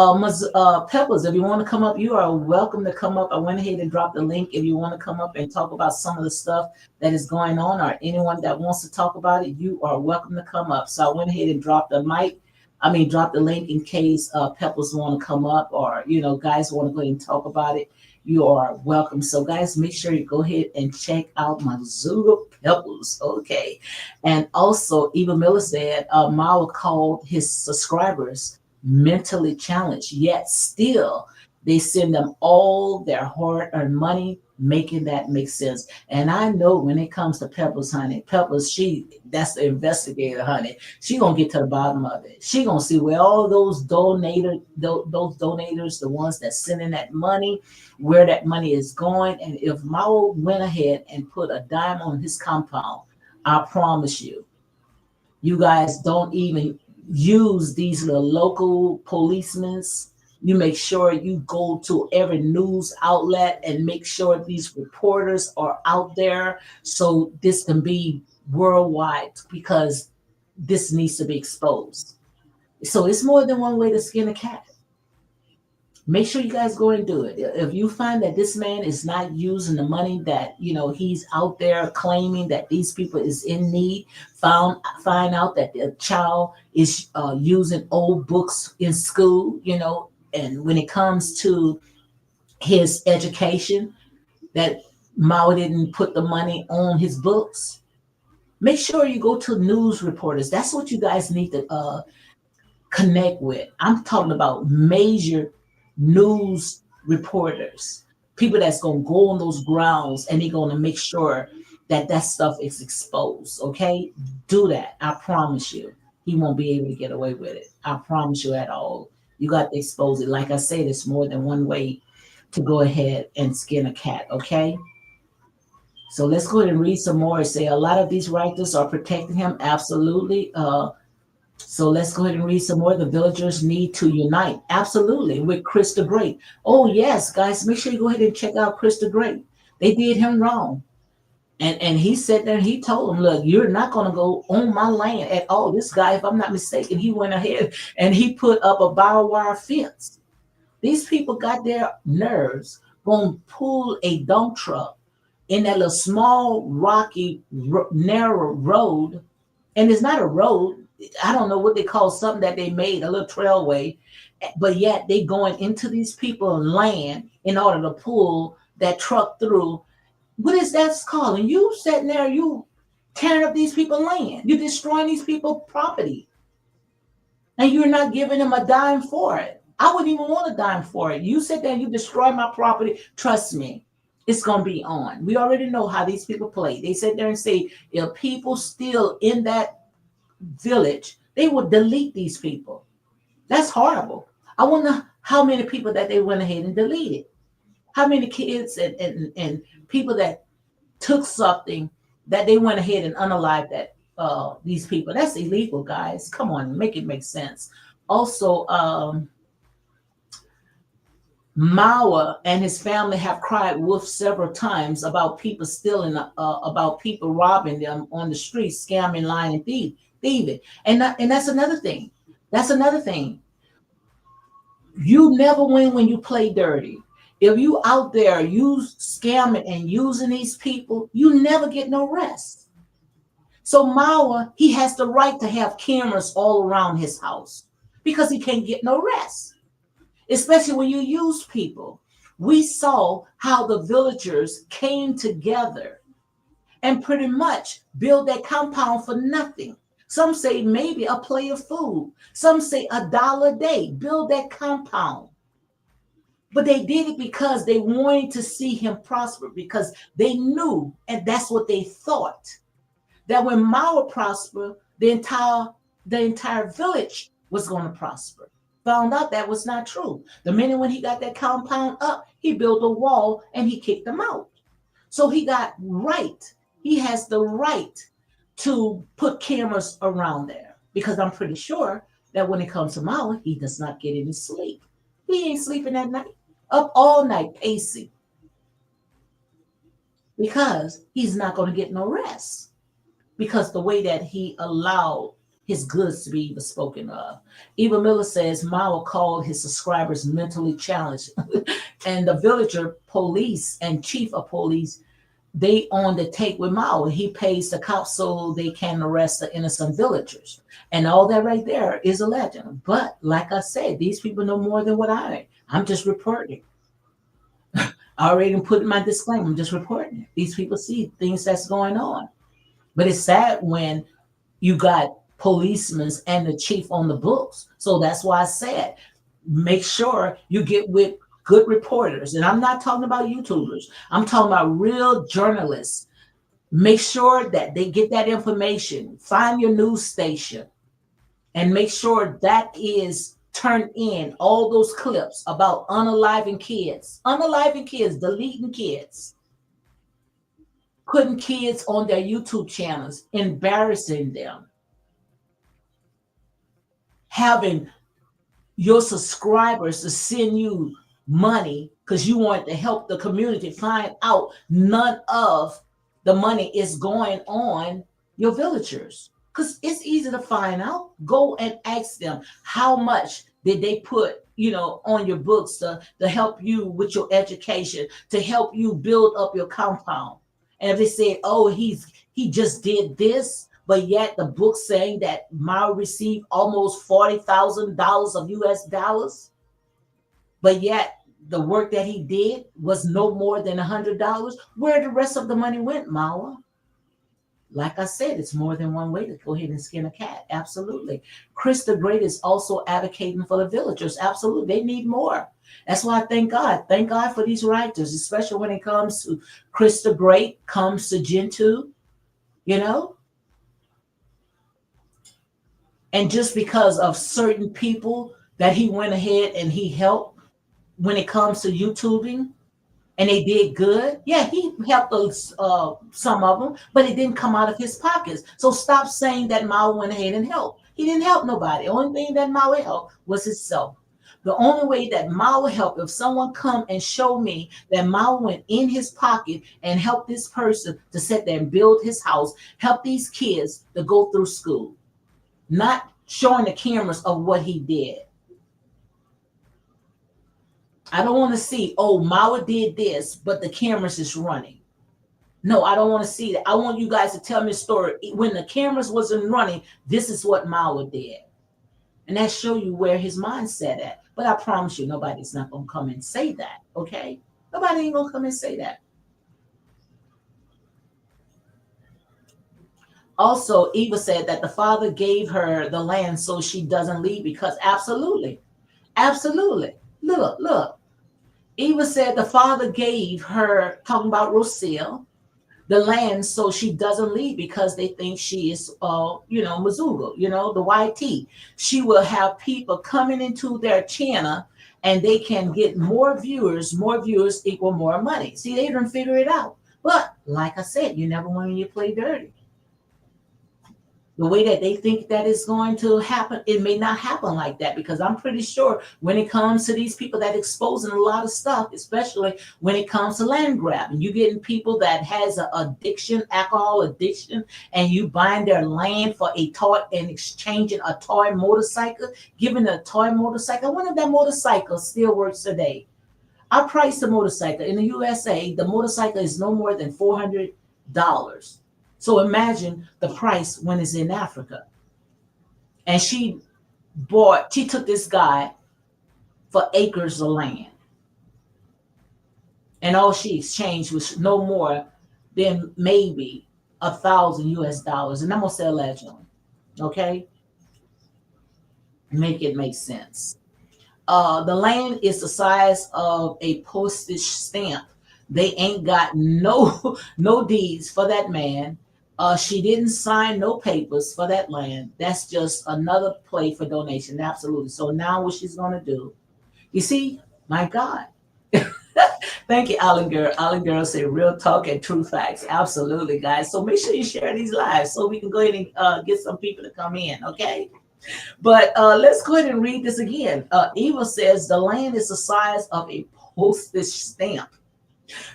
Peppers, if you want to come up, you are welcome to come up. I went ahead and dropped the link if you want to come up and talk about some of the stuff that is going on, or anyone that wants to talk about it, you are welcome to come up. So I went ahead and dropped the mic. I mean, drop the link in case Peppers want to come up, or guys want to go ahead and talk about it. You are welcome. So, guys, make sure you go ahead and check out my Zuga Peppers, okay? And also, Eva Miller said Mao called his subscribers mentally challenged, yet still they send them all their hard-earned money, making that make sense. And I know when it comes to Peppers, honey, Peppers, that's the investigator, honey. She gonna get to the bottom of it. She gonna see where all those donators, the ones that sending that money, where that money is going. And if Mao went ahead and put a dime on his compound, I promise you guys don't even use these little local policemen. You make sure you go to every news outlet and make sure these reporters are out there so this can be worldwide, because this needs to be exposed. So it's more than one way to skin a cat. Make sure you guys go and do it. If you find that this man is not using the money that he's out there claiming that these people is in need, find out that the child is using old books in school, and when it comes to his education, that Mao didn't put the money on his books. Make sure you go to news reporters. That's what you guys need to connect with. I'm talking about major news reporters, people that's going to go on those grounds and they're going to make sure that that stuff is exposed. Okay, do that. I promise you, he won't be able to get away with it. I promise you at all. You got to expose it. Like I said, it's more than one way to go ahead and skin a cat. Okay. So let's go ahead and read some more. Say a lot of these writers are protecting him. Absolutely. So let's go ahead and read some more. The villagers need to unite. Absolutely. With Chris the Great. Oh, yes, guys, make sure you go ahead and check out Chris the Great. They did him wrong. And he sat there and he told them, look, you're not going to go on my land at all. This guy, if I'm not mistaken, he went ahead and he put up a barbed wire fence. These people got their nerves, going to pull a dump truck in that little small, rocky, narrow road and it's not a road. I don't know what they call something that they made, a little trailway, but yet they going into these people's land in order to pull that truck through. What is that called? And you sitting there, you tearing up these people's land, you destroying these people's property, and you're not giving them a dime for it. I wouldn't even want a dime for it. You sit there and you destroy my property. Trust me, it's gonna be on. We already know how these people play. They sit there and say, if people still in that village, they would delete these people. That's horrible. I wonder how many people that they went ahead and deleted. How many kids and people that took something that they went ahead and unalived that these people. That's illegal, guys. Come on, make it make sense. Also, Mawa and his family have cried wolf several times about people stealing, about people robbing them on the streets, scamming, lying, and thieving. And that's another thing. That's another thing. You never win when you play dirty. If you out there you scamming and using these people, you never get no rest. So Mawa, he has the right to have cameras all around his house because he can't get no rest, especially when you use people. We saw how the villagers came together and pretty much build that compound for nothing. Some say maybe a plate of food. Some say $1 a day. Build that compound. But they did it because they wanted to see him prosper, because they knew, and that's what they thought, that when Mao prospered, the entire village was going to prosper. Found out that was not true. The minute when he got that compound up, he built a wall and he kicked them out. So he got right. He has the right to put cameras around there, because I'm pretty sure that when it comes to Mao, he does not get any sleep. He ain't sleeping at night, up all night pacing, because he's not going to get no rest, because the way that he allowed his goods to be even spoken of. Eva Miller says Mao called his subscribers mentally challenged. And the villager police and chief of police, they on the take with Mao. He pays the cops so they can arrest the innocent villagers. And all that right there is a legend. But like I said, these people know more than what I am. I'm just reporting. I already put in my disclaimer. I'm just reporting it. These people see things that's going on. But it's sad when you got policemen and the chief on the books. So that's why I said, make sure you get with good reporters. And I'm not talking about YouTubers. I'm talking about real journalists. Make sure that they get that information. Find your news station and make sure that is turned in all those clips about unaliving kids, deleting kids, putting kids on their YouTube channels, embarrassing them, having your subscribers to send you money because you want to help the community, find out none of the money is going on your villagers. Because it's easy to find out. Go and ask them how much did they put, on your books to help you with your education, to help you build up your compound. And if they say, oh, he just did this, but yet the book saying that Mao received almost $40,000 of US dollars, but yet the work that he did was no more than $100, where the rest of the money went, Mao? Like I said, it's more than one way to go ahead and skin a cat. Absolutely. Chris the Great is also advocating for the villagers. Absolutely. They need more. That's why I thank God. Thank God for these writers, especially when it comes to Chris the Great, comes to Gentoo, you know? And just because of certain people that he went ahead and he helped when it comes to YouTubing, and they did good. Yeah, he helped those, some of them, but it didn't come out of his pockets. So stop saying that Mao went ahead and helped. He didn't help nobody. The only thing that Mao helped was himself. The only way that Mao helped, if someone come and show me that Mao went in his pocket and helped this person to sit there and build his house, help these kids to go through school, not showing the cameras of what he did. I don't want to see, oh, Mao did this, but the cameras is running. No, I don't want to see that. I want you guys to tell me a story. When the cameras wasn't running, this is what Mao did. And that show you where his mindset at. But I promise you, nobody's not gonna come and say that. Okay? Nobody ain't gonna come and say that. Also, Eva said that the father gave her the land so she doesn't leave because absolutely, absolutely. Look. Eva said the father gave her, talking about Rocio, the land so she doesn't leave because they think she is, Missouri, the YT. She will have people coming into their channel and they can get more viewers. More viewers equal more money. See, they didn't figure it out. But like I said, you never want to play dirty. The way that they think that is going to happen, it may not happen like that, because I'm pretty sure when it comes to these people that exposing a lot of stuff, especially when it comes to land grab, and you getting people that has an addiction, alcohol addiction, and you buying their land for a toy and exchanging a toy motorcycle, giving a toy motorcycle. I wonder if that motorcycle still works today. I priced the motorcycle in the USA. The motorcycle is no more than $400. So imagine the price when it's in Africa. And she took this guy for acres of land. And all she exchanged was no more than maybe $1,000 US. And I'm gonna sell that joint. Okay? Make it make sense. The land is the size of a postage stamp. They ain't got no no deeds for that man. She didn't sign no papers for that land. That's just another play for donation. Absolutely. So now what she's gonna do? You see, my God. Thank you, Alan Girl. Alan Girl said real talk and true facts. Absolutely, guys. So make sure you share these lives so we can go ahead and get some people to come in. Okay. But let's go ahead and read this again. Eva says the land is the size of a postage stamp.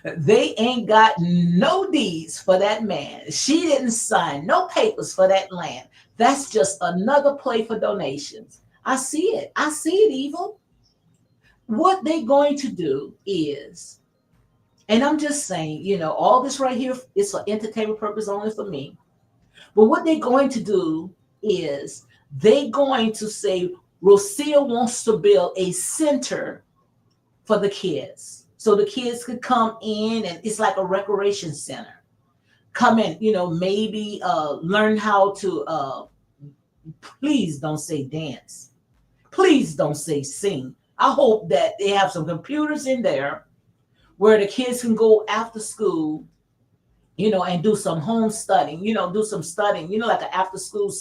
They ain't got no deeds for that man. She didn't sign no papers for that land. That's just another play for donations. I see it. I see it, Eva. What they're going to do is, and I'm just saying, all this right here is for entertainment purpose only for me. But what they're going to do is they're going to say Rocio wants to build a center for the kids. So the kids could come in and it's like a recreation center. Come in, maybe learn how to, please don't say dance. Please don't say sing. I hope that they have some computers in there where the kids can go after school, and do some home studying, do some studying, like an after school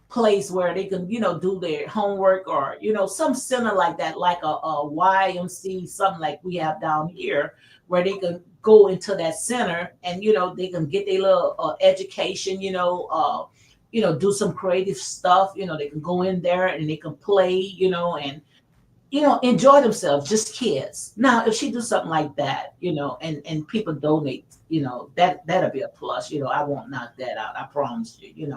place where they can, do their homework, or, some center like that, like a YMC, something like we have down here, where they can go into that center and, they can get their little education, do some creative stuff, they can go in there and they can play, and enjoy themselves, just kids. Now, if she do something like that, and people donate, that'll be a plus. I won't knock that out. I promise you.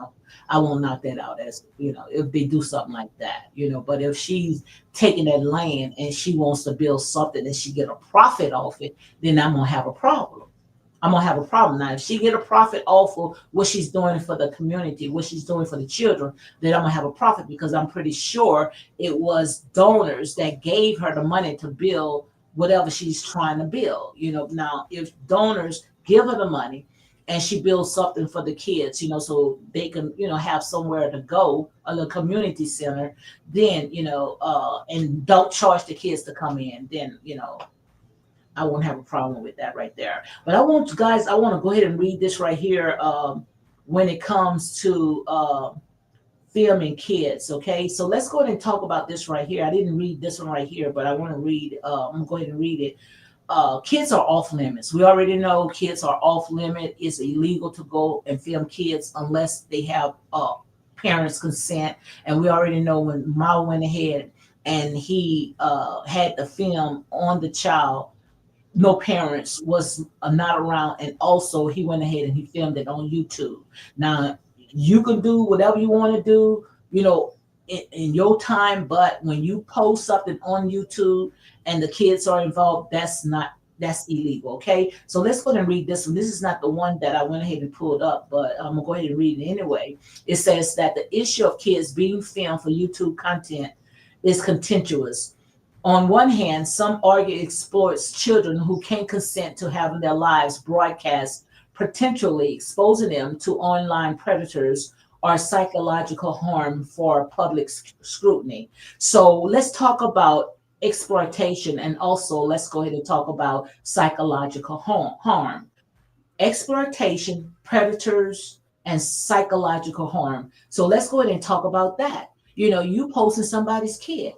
I won't knock that out as if they do something like that. But if she's taking that land and she wants to build something and she get a profit off it, then I'm gonna have a problem. I'm gonna have a problem. Now, if she get a profit off of what she's doing for the community, what she's doing for the children, then I'm gonna have a profit, because I'm pretty sure it was donors that gave her the money to build whatever she's trying to build. Now if donors give her the money and she builds something for the kids, so they can, have somewhere to go, a little community center, then, and don't charge the kids to come in, then, I won't have a problem with that right there. But I want to go ahead and read this right here when it comes to filming kids. Okay, so let's go ahead and talk about this right here. I didn't read this one right here, but I want to read. I'm going to go ahead and read it. Kids are off limits. We already know kids are off limit. It's illegal to go and film kids unless they have parents' consent. And we already know when Ma went ahead and he had the film on the child, no parents was not around, and also he went ahead and he filmed it on YouTube. Now you can do whatever you want to do, in your time, but when you post something on YouTube and the kids are involved, that's not That's illegal. Okay. So let's go ahead and read this one. This is not the one that I went ahead and pulled up, but I'm gonna go ahead and read it anyway. It says that the issue of kids being filmed for YouTube content is contentious. On one hand, some argue it exploits children who can't consent to having their lives broadcast, potentially exposing them to online predators or psychological harm for public scrutiny. So let's talk about exploitation, and also let's go ahead and talk about psychological harm. Exploitation, predators, and psychological harm. So let's go ahead and talk about that. You posting somebody's kid.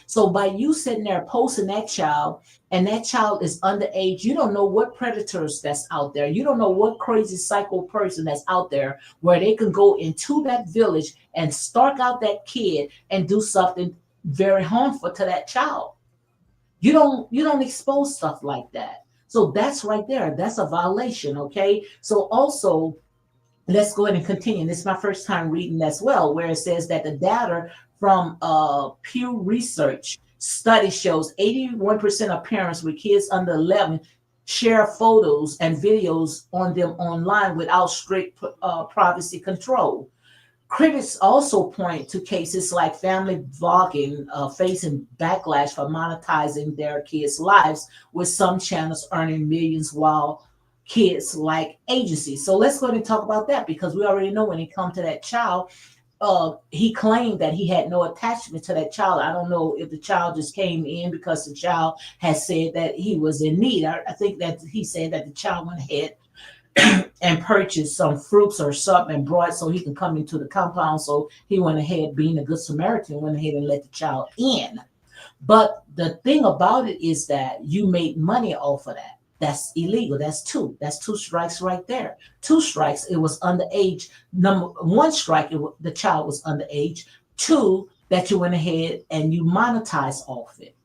So by you sitting there posting that child, and that child is underage, you don't know what predators that's out there. You don't know what crazy psycho person that's out there where they can go into that village and stalk out that kid and do something very harmful to that child. You don't expose stuff like that. So that's right there. That's a violation. Okay. So also, let's go ahead and continue. This is my first time reading as well, where it says that the data from Pew Research study shows 81% of parents with kids under 11 share photos and videos on them online without strict privacy control. Critics also point to cases like family vlogging facing backlash for monetizing their kids' lives, with some channels earning millions while kids like agencies. So let's go ahead and talk about that, because we already know when it comes to that child, he claimed that he had no attachment to that child. I don't know if the child just came in because the child has said that he was in need. I think that he said that the child went ahead and purchased some fruits or something and brought so he can come into the compound. So he went ahead, being a good Samaritan, went ahead and let the child in. But the thing about it is that you made money off of that. That's illegal. That's two. That's two strikes right there. Two strikes. It was underage. Number one strike, the child was underage. Two, that you went ahead and you monetized off it.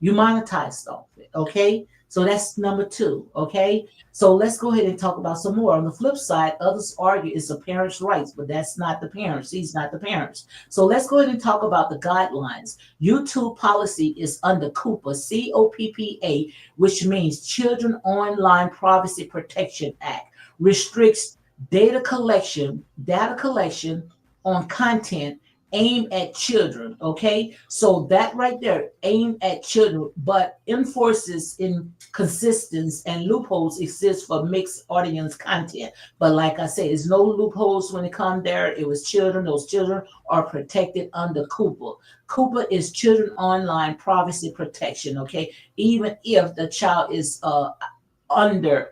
You monetized off it. Okay. So that's number two. Okay. So let's go ahead and talk about some more. On the flip side, others argue it's the parents' rights, but that's not the parents. He's not the parents. So let's go ahead and talk about the guidelines. YouTube policy is under COPPA, COPPA, which means Children Online Privacy Protection Act, restricts data collection on content aimed at children. Okay, so that right there, aimed at children, but enforces inconsistencies and loopholes exist for mixed audience content. But like I said, there's no loopholes when it comes there. It was children. Those children are protected under COPPA. COPPA is Children Online Privacy Protection. Okay, even if the child is under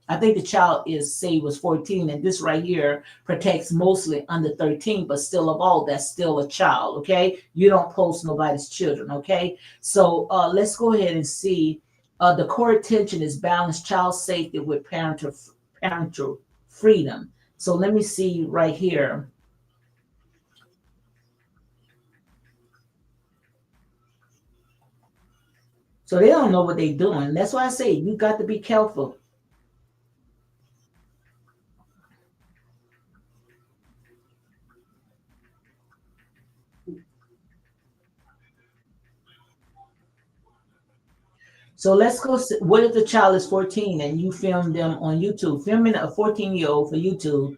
I think the child is, say, was 14, and this right here protects mostly under 13, but still of all, that's still a child. Okay, you don't post nobody's children. Okay, so let's go ahead and see. The core intention is balance child safety with parental freedom. So let me see right here. So they don't know what they're doing. That's why I say you got to be careful. So let's go. What if the child is 14 and you film them on YouTube? Filming a 14-year-old for YouTube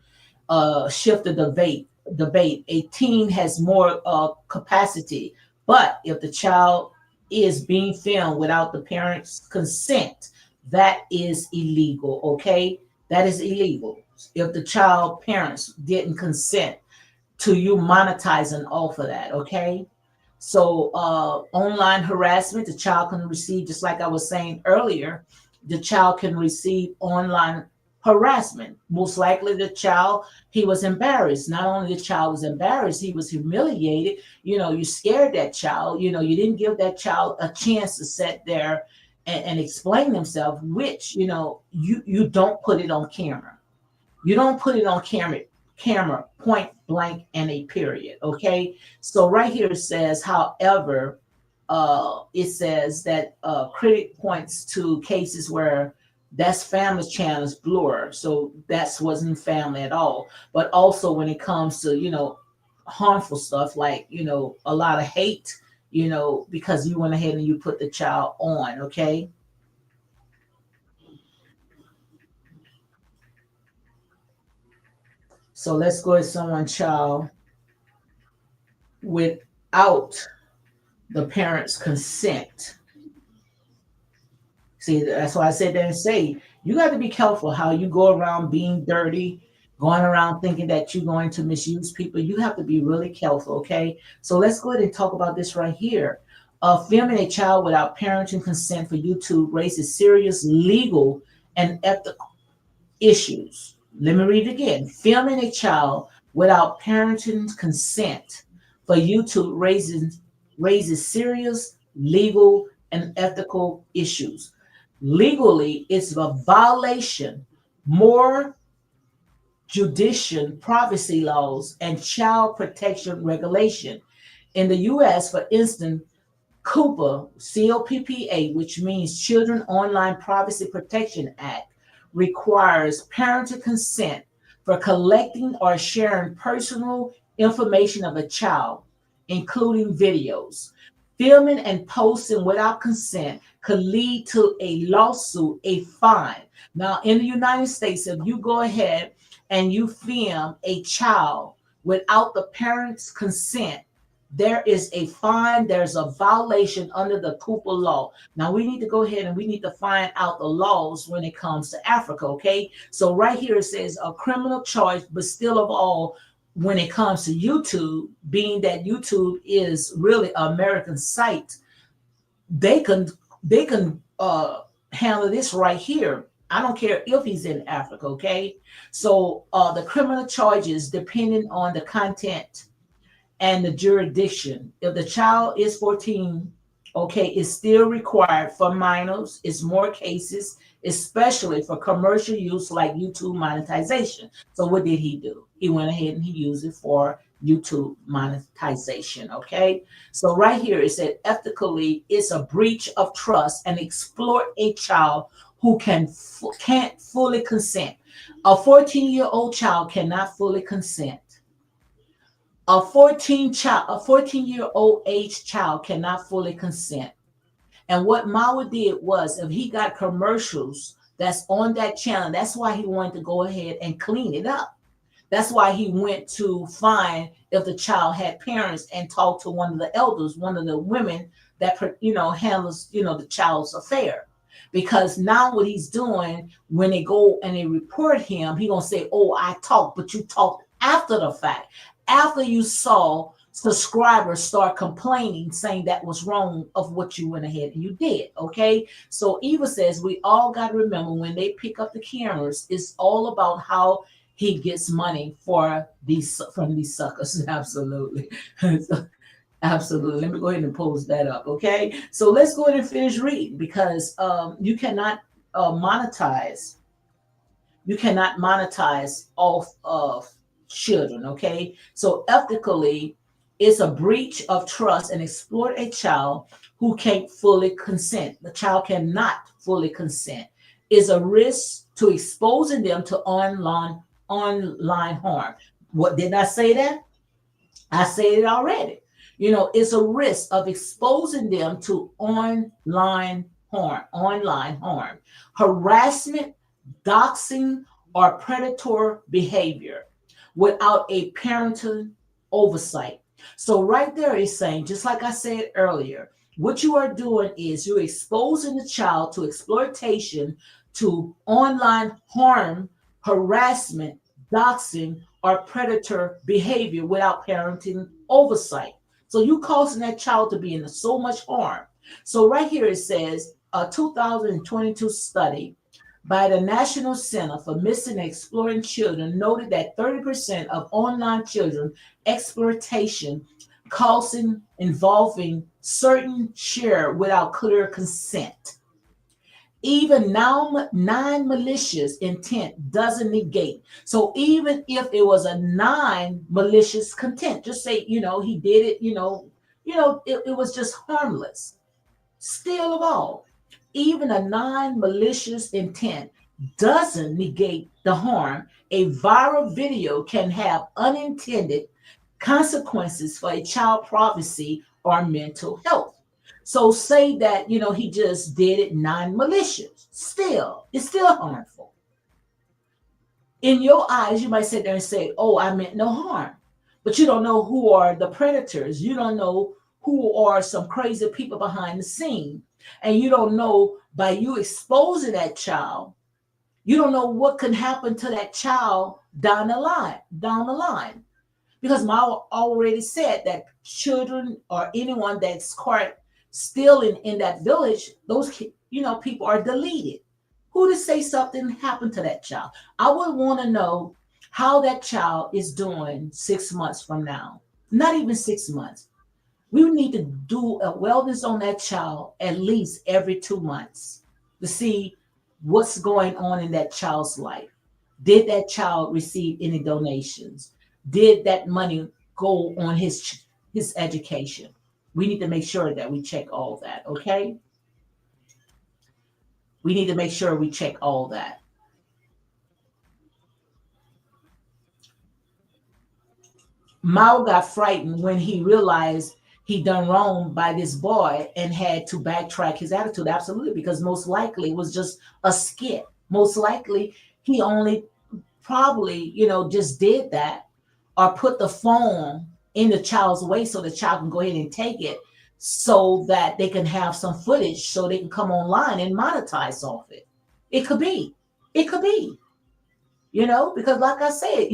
shift the debate. A teen has more capacity, but if the child is being filmed without the parents' consent, that is illegal. Okay, that is illegal. If the child parents didn't consent to you monetizing off of that. Okay. So online harassment, the child can receive, just like I was saying earlier, the child can receive online harassment. Most likely the child, he was embarrassed. Not only the child was embarrassed, he was humiliated. You scared that child. You didn't give that child a chance to sit there and explain themselves, which, you don't put it on camera. You don't put it on camera, point blank, and a period. Okay. So right here it says, however, it says that critic points to cases where that's family channels blur. So that wasn't family at all. But also when it comes to, harmful stuff like, a lot of hate, because you went ahead and you put the child on. Okay. So let's go with someone child without the parents' consent. See, that's why I said that and say you got to be careful how you go around being dirty, going around thinking that you're going to misuse people. You have to be really careful, okay? So let's go ahead and talk about this right here. Filming a child without parenting consent for YouTube raises serious legal and ethical issues. Let me read it again. Filming a child without parenting consent for YouTube raises serious legal and ethical issues. Legally, it's a violation. More judicial privacy laws and child protection regulation. In the US, for instance, COPPA, COPPA, which means Children Online Privacy Protection Act, requires parental consent for collecting or sharing personal information of a child, including videos. Filming and posting without consent could lead to a lawsuit, a fine. Now, in the United States, if you go ahead and you film a child without the parents' consent, there is a fine, there's a violation under the Cooper law. Now we need to go ahead and we need to find out the laws when it comes to Africa, okay? So right here it says a criminal charge, but still of all, when it comes to YouTube, being that YouTube is really an American site, they can handle this right here. I don't care if he's in Africa, okay? So the criminal charges depending on the content and the jurisdiction. If the child is 14, okay, it's still required for minors. It's more cases, especially for commercial use like YouTube monetization. So what did he do? He went ahead and he used it for YouTube monetization. Okay. So right here it said ethically, it's a breach of trust and exploit a child who can't fully consent. A 14-year-old child cannot fully consent. A 14-year-old age child cannot fully consent. And what Mawa did was if he got commercials that's on that channel, that's why he wanted to go ahead and clean it up. That's why he went to find if the child had parents and talk to one of the elders, one of the women that handles the child's affair. Because now what he's doing when they go and they report him, he gonna say, "Oh, I talked," but you talked after the fact, after you saw subscribers start complaining, saying that was wrong of what you went ahead and you did. Okay, so Eva says we all got to remember when they pick up the cameras, it's all about how he gets money for these from these suckers. Absolutely. Absolutely. Let me go ahead and post that up. Okay. So let's go ahead and finish reading because you cannot monetize. You cannot monetize off of children. Okay. So ethically, it's a breach of trust and exploit a child who can't fully consent. The child cannot fully consent. Is a risk to exposing them to online harm. What did I say that? I said it already. It's a risk of exposing them to online harm, harassment, doxing, or predator behavior without a parental oversight. So right there is saying, just like I said earlier, what you are doing is you're exposing the child to exploitation, to online harm, harassment, doxing, or predator behavior without parenting oversight. So you causing that child to be in so much harm. So right here it says a 2022 study by the National Center for Missing and Exploiting Children noted that 30% of online children exploitation causing involving certain share without clear consent. Even now, non-malicious intent doesn't negate. So even if it was a non-malicious content, just say, he did it, it was just harmless. Still of all, even a non-malicious intent doesn't negate the harm. A viral video can have unintended consequences for a child privacy or mental health. So say that, he just did it non-malicious. Still, it's still harmful. In your eyes, you might sit there and say, "Oh, I meant no harm," but you don't know who are the predators. You don't know who are some crazy people behind the scene, and you don't know by you exposing that child, you don't know what can happen to that child down the line. Down the line, because Ma already said that children or anyone that's caught stealing in that village, those people are deleted. Who to say something happened to that child? I would want to know how that child is doing 6 months from now. Not even 6 months. We need to do a wellness on that child at least every 2 months to see what's going on in that child's life. Did that child receive any donations? Did that money go on his education? We need to make sure that we check all that, okay? We need to make sure we check all that. Mao got frightened when he realized he done wrong by this boy and had to backtrack his attitude. Absolutely, because most likely it was just a skit. Most likely he only probably, just did that or put the phone in the child's way so the child can go ahead and take it so that they can have some footage so they can come online and monetize off it. It could be. It could be. Because like I said,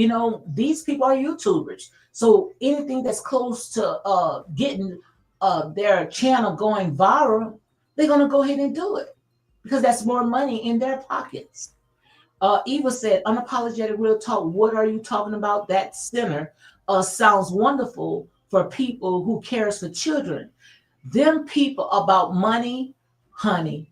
these people are YouTubers. So anything that's close to getting their channel going viral, they're gonna go ahead and do it because that's more money in their pockets. Eva said, "Unapologetic real talk. What are you talking about? That center sounds wonderful for people who cares for children. Them people about money, honey,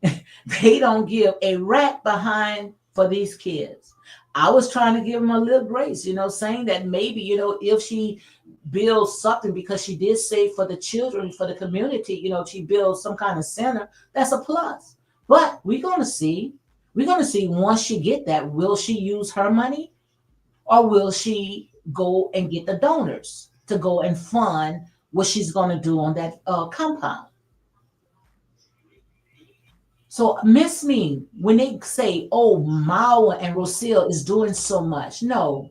they don't give a rat behind for these kids." I was trying to give them a little grace, saying that maybe, if she builds something because she did say for the children, for the community, she builds some kind of center, that's a plus. But we're going to see. We're going to see once she get that, will she use her money or will she go and get the donors to go and fund what she's going to do on that compound? So miss me when they say, "Oh, Mao and Rosil is doing so much." No,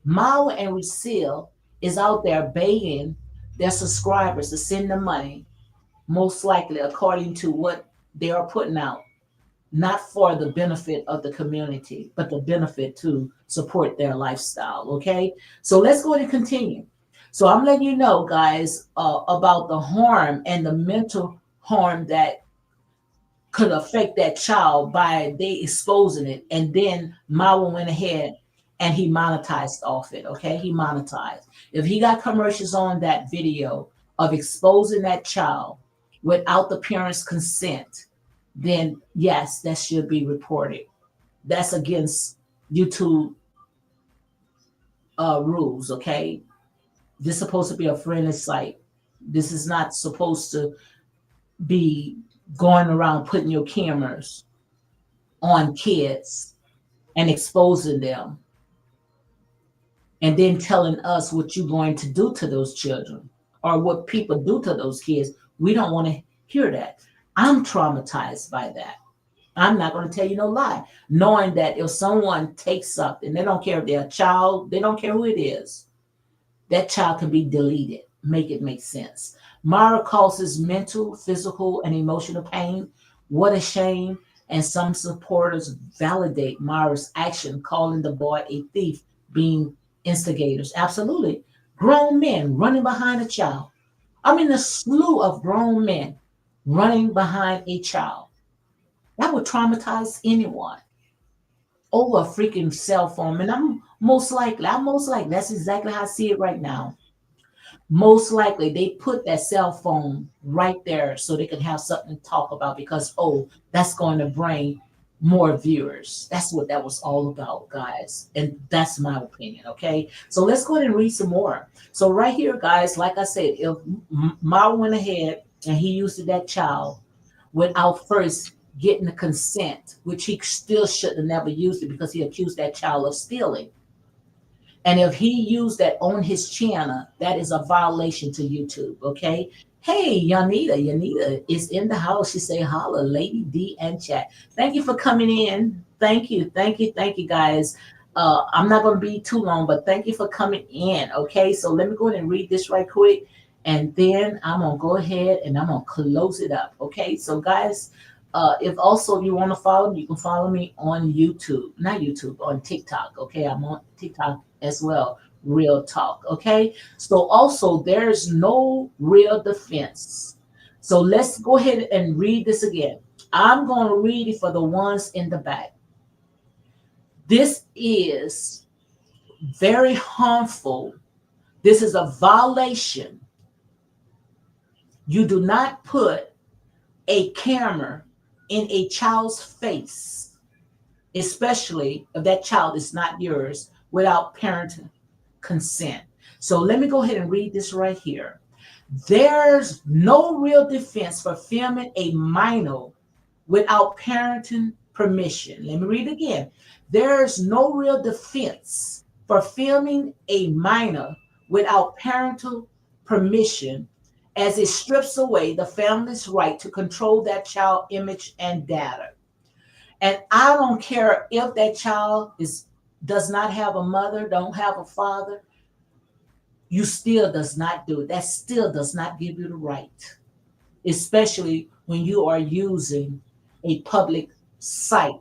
Mao and Rosil is out there begging their subscribers to send them money, most likely according to what they are putting out, not for the benefit of the community, but the benefit to support their lifestyle. Okay, so let's go ahead and continue. So I'm letting you know, guys, about the harm and the mental harm that could affect that child by they exposing it. And then Mawa went ahead and he monetized off it. Okay, he monetized. If he got commercials on that video of exposing that child without the parents' consent, then yes, that should be reported. That's against YouTube rules. Okay, this is supposed to be a friendly site. This is not supposed to be going around putting your cameras on kids and exposing them and then telling us what you're going to do to those children or what people do to those kids. We don't want to hear that. I'm traumatized by that. I'm not going to tell you no lie, knowing that if someone takes something, they don't care if they're a child, they don't care who it is, that child can be deleted. Make it make sense. Mara causes mental, physical, and emotional pain. What a shame. And some supporters validate Mara's action, calling the boy a thief, being instigators. Absolutely. Grown men running behind a child. I mean, a slew of grown men running behind a child. That would traumatize anyone over a freaking cell phone. And I'm most likely, that's exactly how I see it right now. Most likely they put that cell phone right there so they can have something to talk about because, oh, that's going to bring more viewers. That's what that was all about, guys. And that's my opinion. Okay. So let's go ahead and read some more. So, right here, guys, like I said, if Ma went ahead and he used that child without first getting the consent, which he still should have never used it because he accused that child of stealing. And if he used that on his channel, that is a violation to YouTube. Okay. Hey, Yanita. Yanita is in the house. She say, "Holla, Lady D and chat." Thank you for coming in. Thank you. Thank you. Thank you, guys. I'm not going to be too long, but thank you for coming in. Okay, so let me go ahead and read this right quick, and then I'm going to go ahead and I'm going to close it up. Okay, so guys, if also you want to follow me, you can follow me on YouTube, not YouTube, on TikTok. Okay, I'm on TikTok as well. Real talk. Okay, so also there's no real defense. So let's go ahead and read this again. I'm going to read it for the ones in the back. This is very harmful. This is a violation. You do not put a camera in a child's face, especially if that child is not yours, without parent consent. So let me go ahead and read this right here. There's no real defense for filming a minor without parenting permission. Let me read it again. There's no real defense for filming a minor without parental permission, as it strips away the family's right to control that child image and data. And I don't care if that child does not have a mother, don't have a father, you still does not do it. That still does not give you the right, especially when you are using a public site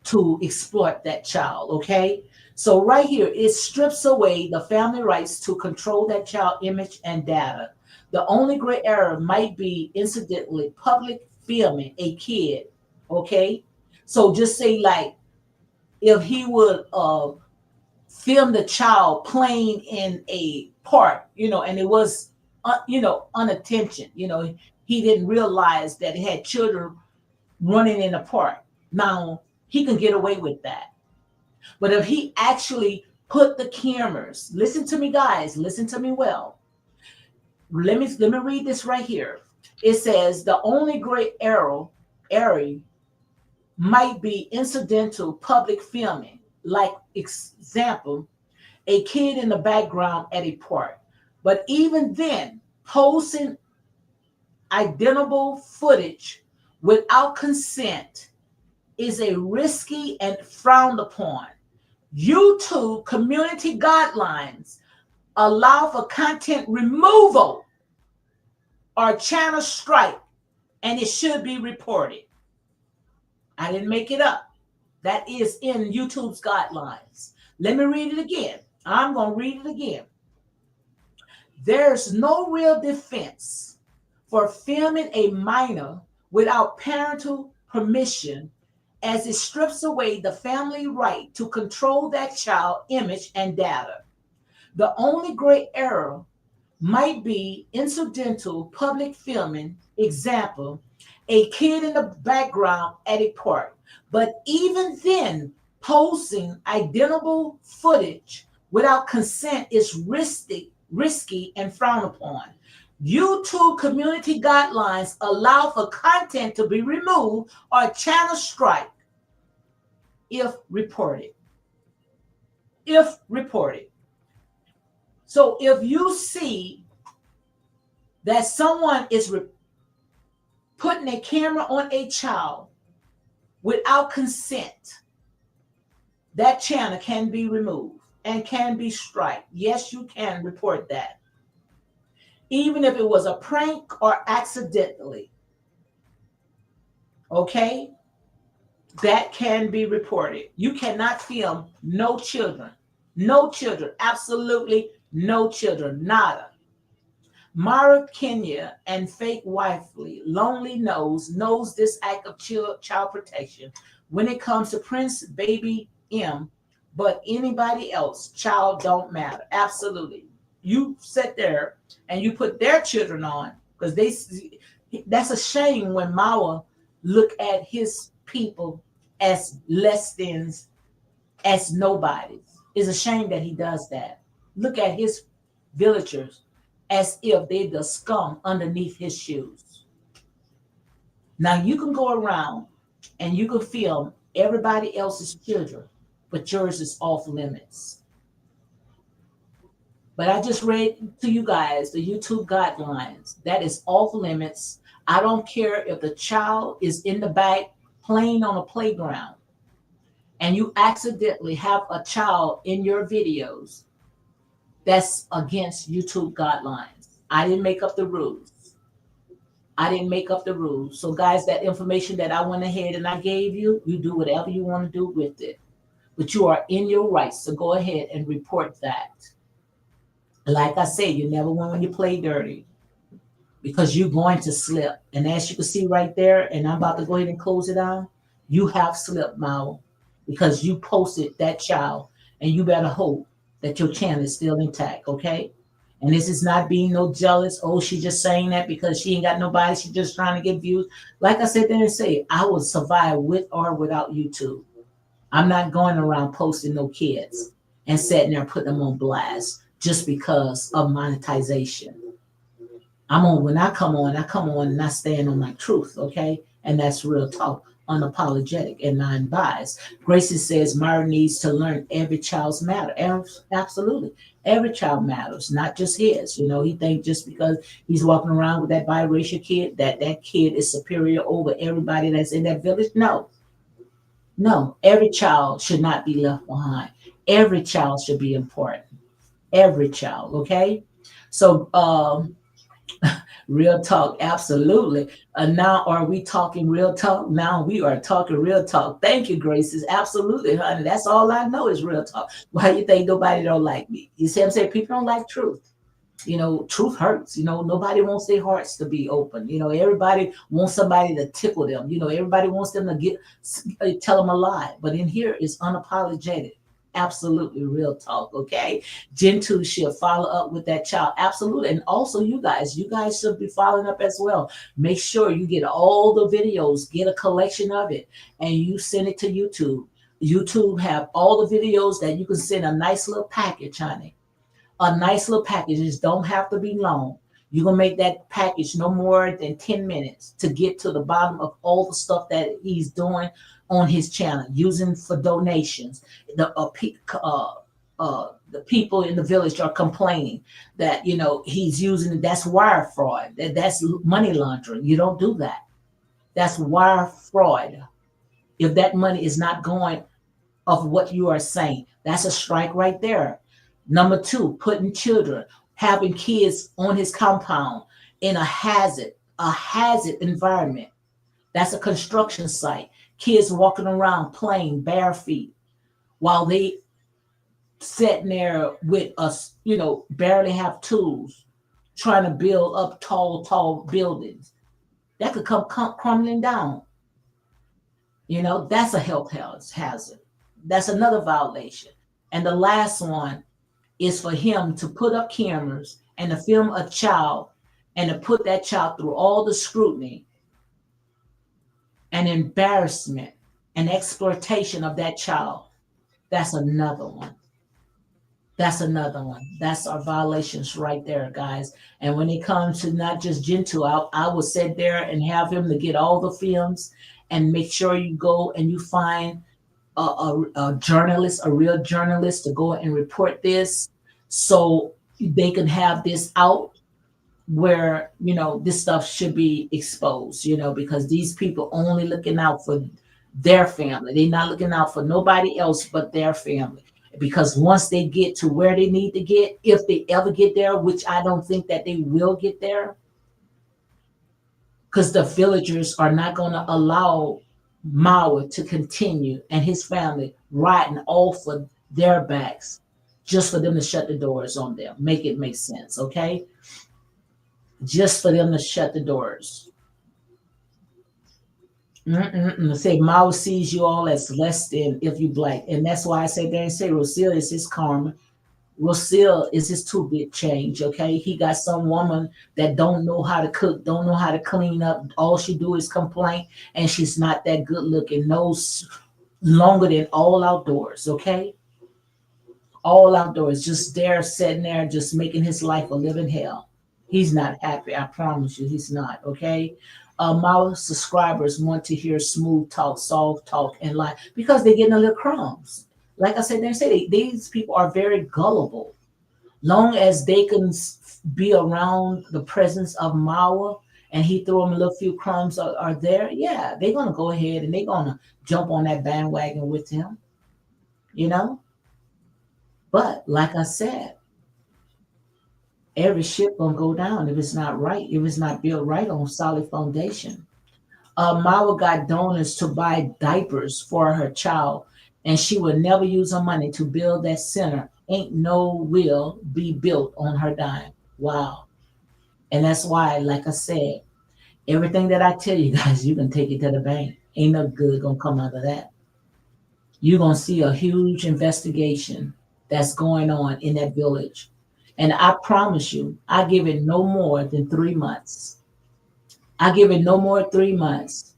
to exploit that child. Okay, so right here it strips away the family rights to control that child image and data. The only gray area might be incidentally public filming a kid. Okay, so just say like if he would film the child playing in a park, and it was unintentional, he didn't realize that he had children running in the park. Now he can get away with that. But if he actually put the cameras, listen to me, guys, listen to me well. Let me read this right here. It says the only gray area might be incidental public filming, like example, a kid in the background at a park. But even then, posting identifiable footage without consent is a risky and frowned upon. YouTube community guidelines allow for content removal or channel strike, and it should be reported. I didn't make it up. That is in YouTube's guidelines. Let me read it again. I'm going to read it again. There's no real defense for filming a minor without parental permission, as it strips away the family right to control that child image and data. The only gray area might be incidental public filming, example, a kid in the background at a park. But even then, posting identifiable footage without consent is risky and frowned upon. YouTube community guidelines allow for content to be removed or channel strike if reported. If reported. So if you see that someone is putting a camera on a child without consent, that channel can be removed and can be striked. Yes, you can report that. Even if it was a prank or accidentally. Okay? That can be reported. You cannot film no children. No children. Absolutely no children. Nada. Mara Kenya and fake wifely lonely knows this act of child protection when it comes to Prince Baby M, but anybody else, child don't matter. Absolutely. You sit there and you put their children on because that's a shame when Mawa look at his people as less than, as nobodies. It's a shame that he does that. Look at his villagers as if they're the scum underneath his shoes. Now you can go around and you can film everybody else's children, but yours is off limits. But I just read to you guys the YouTube guidelines. That is off limits. I don't care if the child is in the back playing on a playground and you accidentally have a child in your videos, that's against YouTube guidelines. I didn't make up the rules. I didn't make up the rules. So, guys, that information that I went ahead and I gave you, you do whatever you want to do with it. But you are in your rights. So go ahead and report that. Like I said, you never win when you play dirty because you're going to slip. And as you can see right there, and I'm about to go ahead and close it down, you have slipped, Mao, because you posted that child, and you better hope that your channel is still intact, okay? And this is not being no jealous. Oh, she just saying that because she ain't got nobody. She just trying to get views. Like I said there and say, I will survive with or without YouTube. I'm not going around posting no kids and sitting there putting them on blast just because of monetization. I'm on when I come on and I stand on my truth, okay? And that's real talk, unapologetic and non-biased. Gracie says Myra needs to learn every child's matter. Absolutely. Every child matters, not just his. You know, he thinks just because he's walking around with that biracial kid, that kid is superior over everybody that's in that village. No, no, every child should not be left behind. Every child should be important. Every child, okay? So, real talk, absolutely. Now, are we talking real talk? Now we are talking real talk. Thank you, Graces. Absolutely, honey. That's all I know is real talk. Why you think nobody don't like me? You see what I'm saying? People don't like truth. You know, truth hurts. You know, nobody wants their hearts to be open. You know, everybody wants somebody to tickle them. You know, everybody wants them to tell them a lie. But in here is unapologetic. Absolutely real talk. Okay. Gentoo should follow up with that child. Absolutely. And also you guys should be following up as well. Make sure you get all the videos, get a collection of it, and you send it to YouTube. YouTube have all the videos that you can send a nice little package, honey, a nice little package. It just don't have to be long. You're gonna make that package no more than 10 minutes to get to the bottom of all the stuff that he's doing on his channel, using for donations. The people in the village are complaining that he's using that's wire fraud. That's money laundering. You don't do that. That's wire fraud. If that money is not going of what you are saying, that's a strike right there. Number two, putting children, having kids on his compound in a hazard environment. That's a construction site. Kids walking around playing bare feet while they sitting there with us, barely have tools, trying to build up tall buildings that could come crumbling down. That's a health hazard. That's another violation. And the last one is for him to put up cameras and to film a child and to put that child through all the scrutiny and embarrassment and exploitation of that child. That's another one. That's another one. That's our violations right there, guys. And when it comes to not just Gentoo, I will sit there and have him to get all the films and make sure you go and you find a journalist, a real journalist, to go and report this so they can have this out where this stuff should be exposed, because these people only looking out for their family. They're not looking out for nobody else but their family. Because once they get to where they need to get, if they ever get there, which I don't think that they will get there, because the villagers are not going to allow Mauer to continue and his family riding off of their backs just for them to shut the doors on them. Make it make sense, okay? Just for them to shut the doors. Say Mao sees you all as less than if you black, and that's why I say there and say Rosil is his karma. Rosil is his too big change. Okay, he got some woman that don't know how to cook, don't know how to clean up. All she do is complain, and she's not that good looking. Knows longer than all outdoors. Okay, all outdoors, just there, sitting there, just making his life a living hell. He's not happy. I promise you, he's not. Okay. My subscribers want to hear smooth talk, soft talk, and lie because they're getting a little crumbs. Like I said, these people are very gullible. Long as they can be around the presence of Mawa and he throw them a little few crumbs are there, yeah, they're gonna go ahead and they're gonna jump on that bandwagon with him. you know. But like I said, every ship gonna go down if it's not right, if it's not built right on solid foundation. Mara got donors to buy diapers for her child, and she would never use her money to build that center. Ain't no will be built on her dime. Wow. And that's why, like I said, everything that I tell you guys, you can take it to the bank. Ain't no good gonna come out of that. You're gonna see a huge investigation that's going on in that village. And I promise you, I give it no more than 3 months. I give it no more 3 months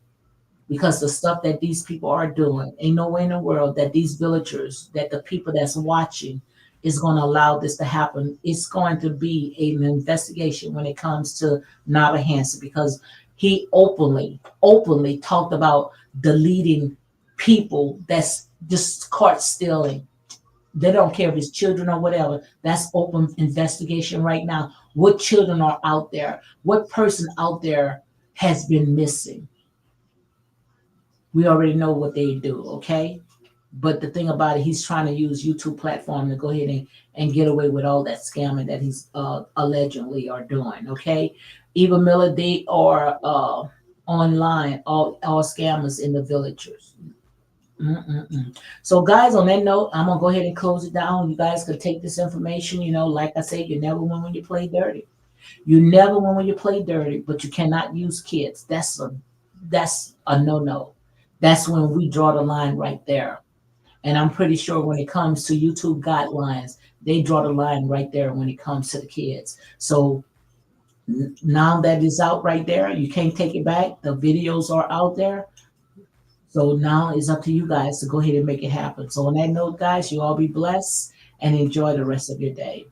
because the stuff that these people are doing, ain't no way in the world that these villagers, that the people that's watching is going to allow this to happen. It's going to be an investigation when it comes to NYABOHANSE because he openly talked about deleting people that's just caught stealing. They don't care if it's children or whatever. That's open investigation right now. What children are out there? What person out there has been missing? We already know what they do, okay? But the thing about it, he's trying to use YouTube platform to go ahead and get away with all that scamming that he's allegedly are doing, okay? Eva Miller, they are online, all scammers in the villagers. Mm-mm-mm. So, guys, on that note, I'm gonna go ahead and close it down. You guys could take this information. You know, like I said, you never win when you play dirty. You never win when you play dirty, but you cannot use kids. That's a no-no. That's when we draw the line right there. And I'm pretty sure when it comes to YouTube guidelines, they draw the line right there when it comes to the kids. So now that is out right there, you can't take it back. The videos are out there. So now it's up to you guys to go ahead and make it happen. So on that note, guys, you all be blessed and enjoy the rest of your day.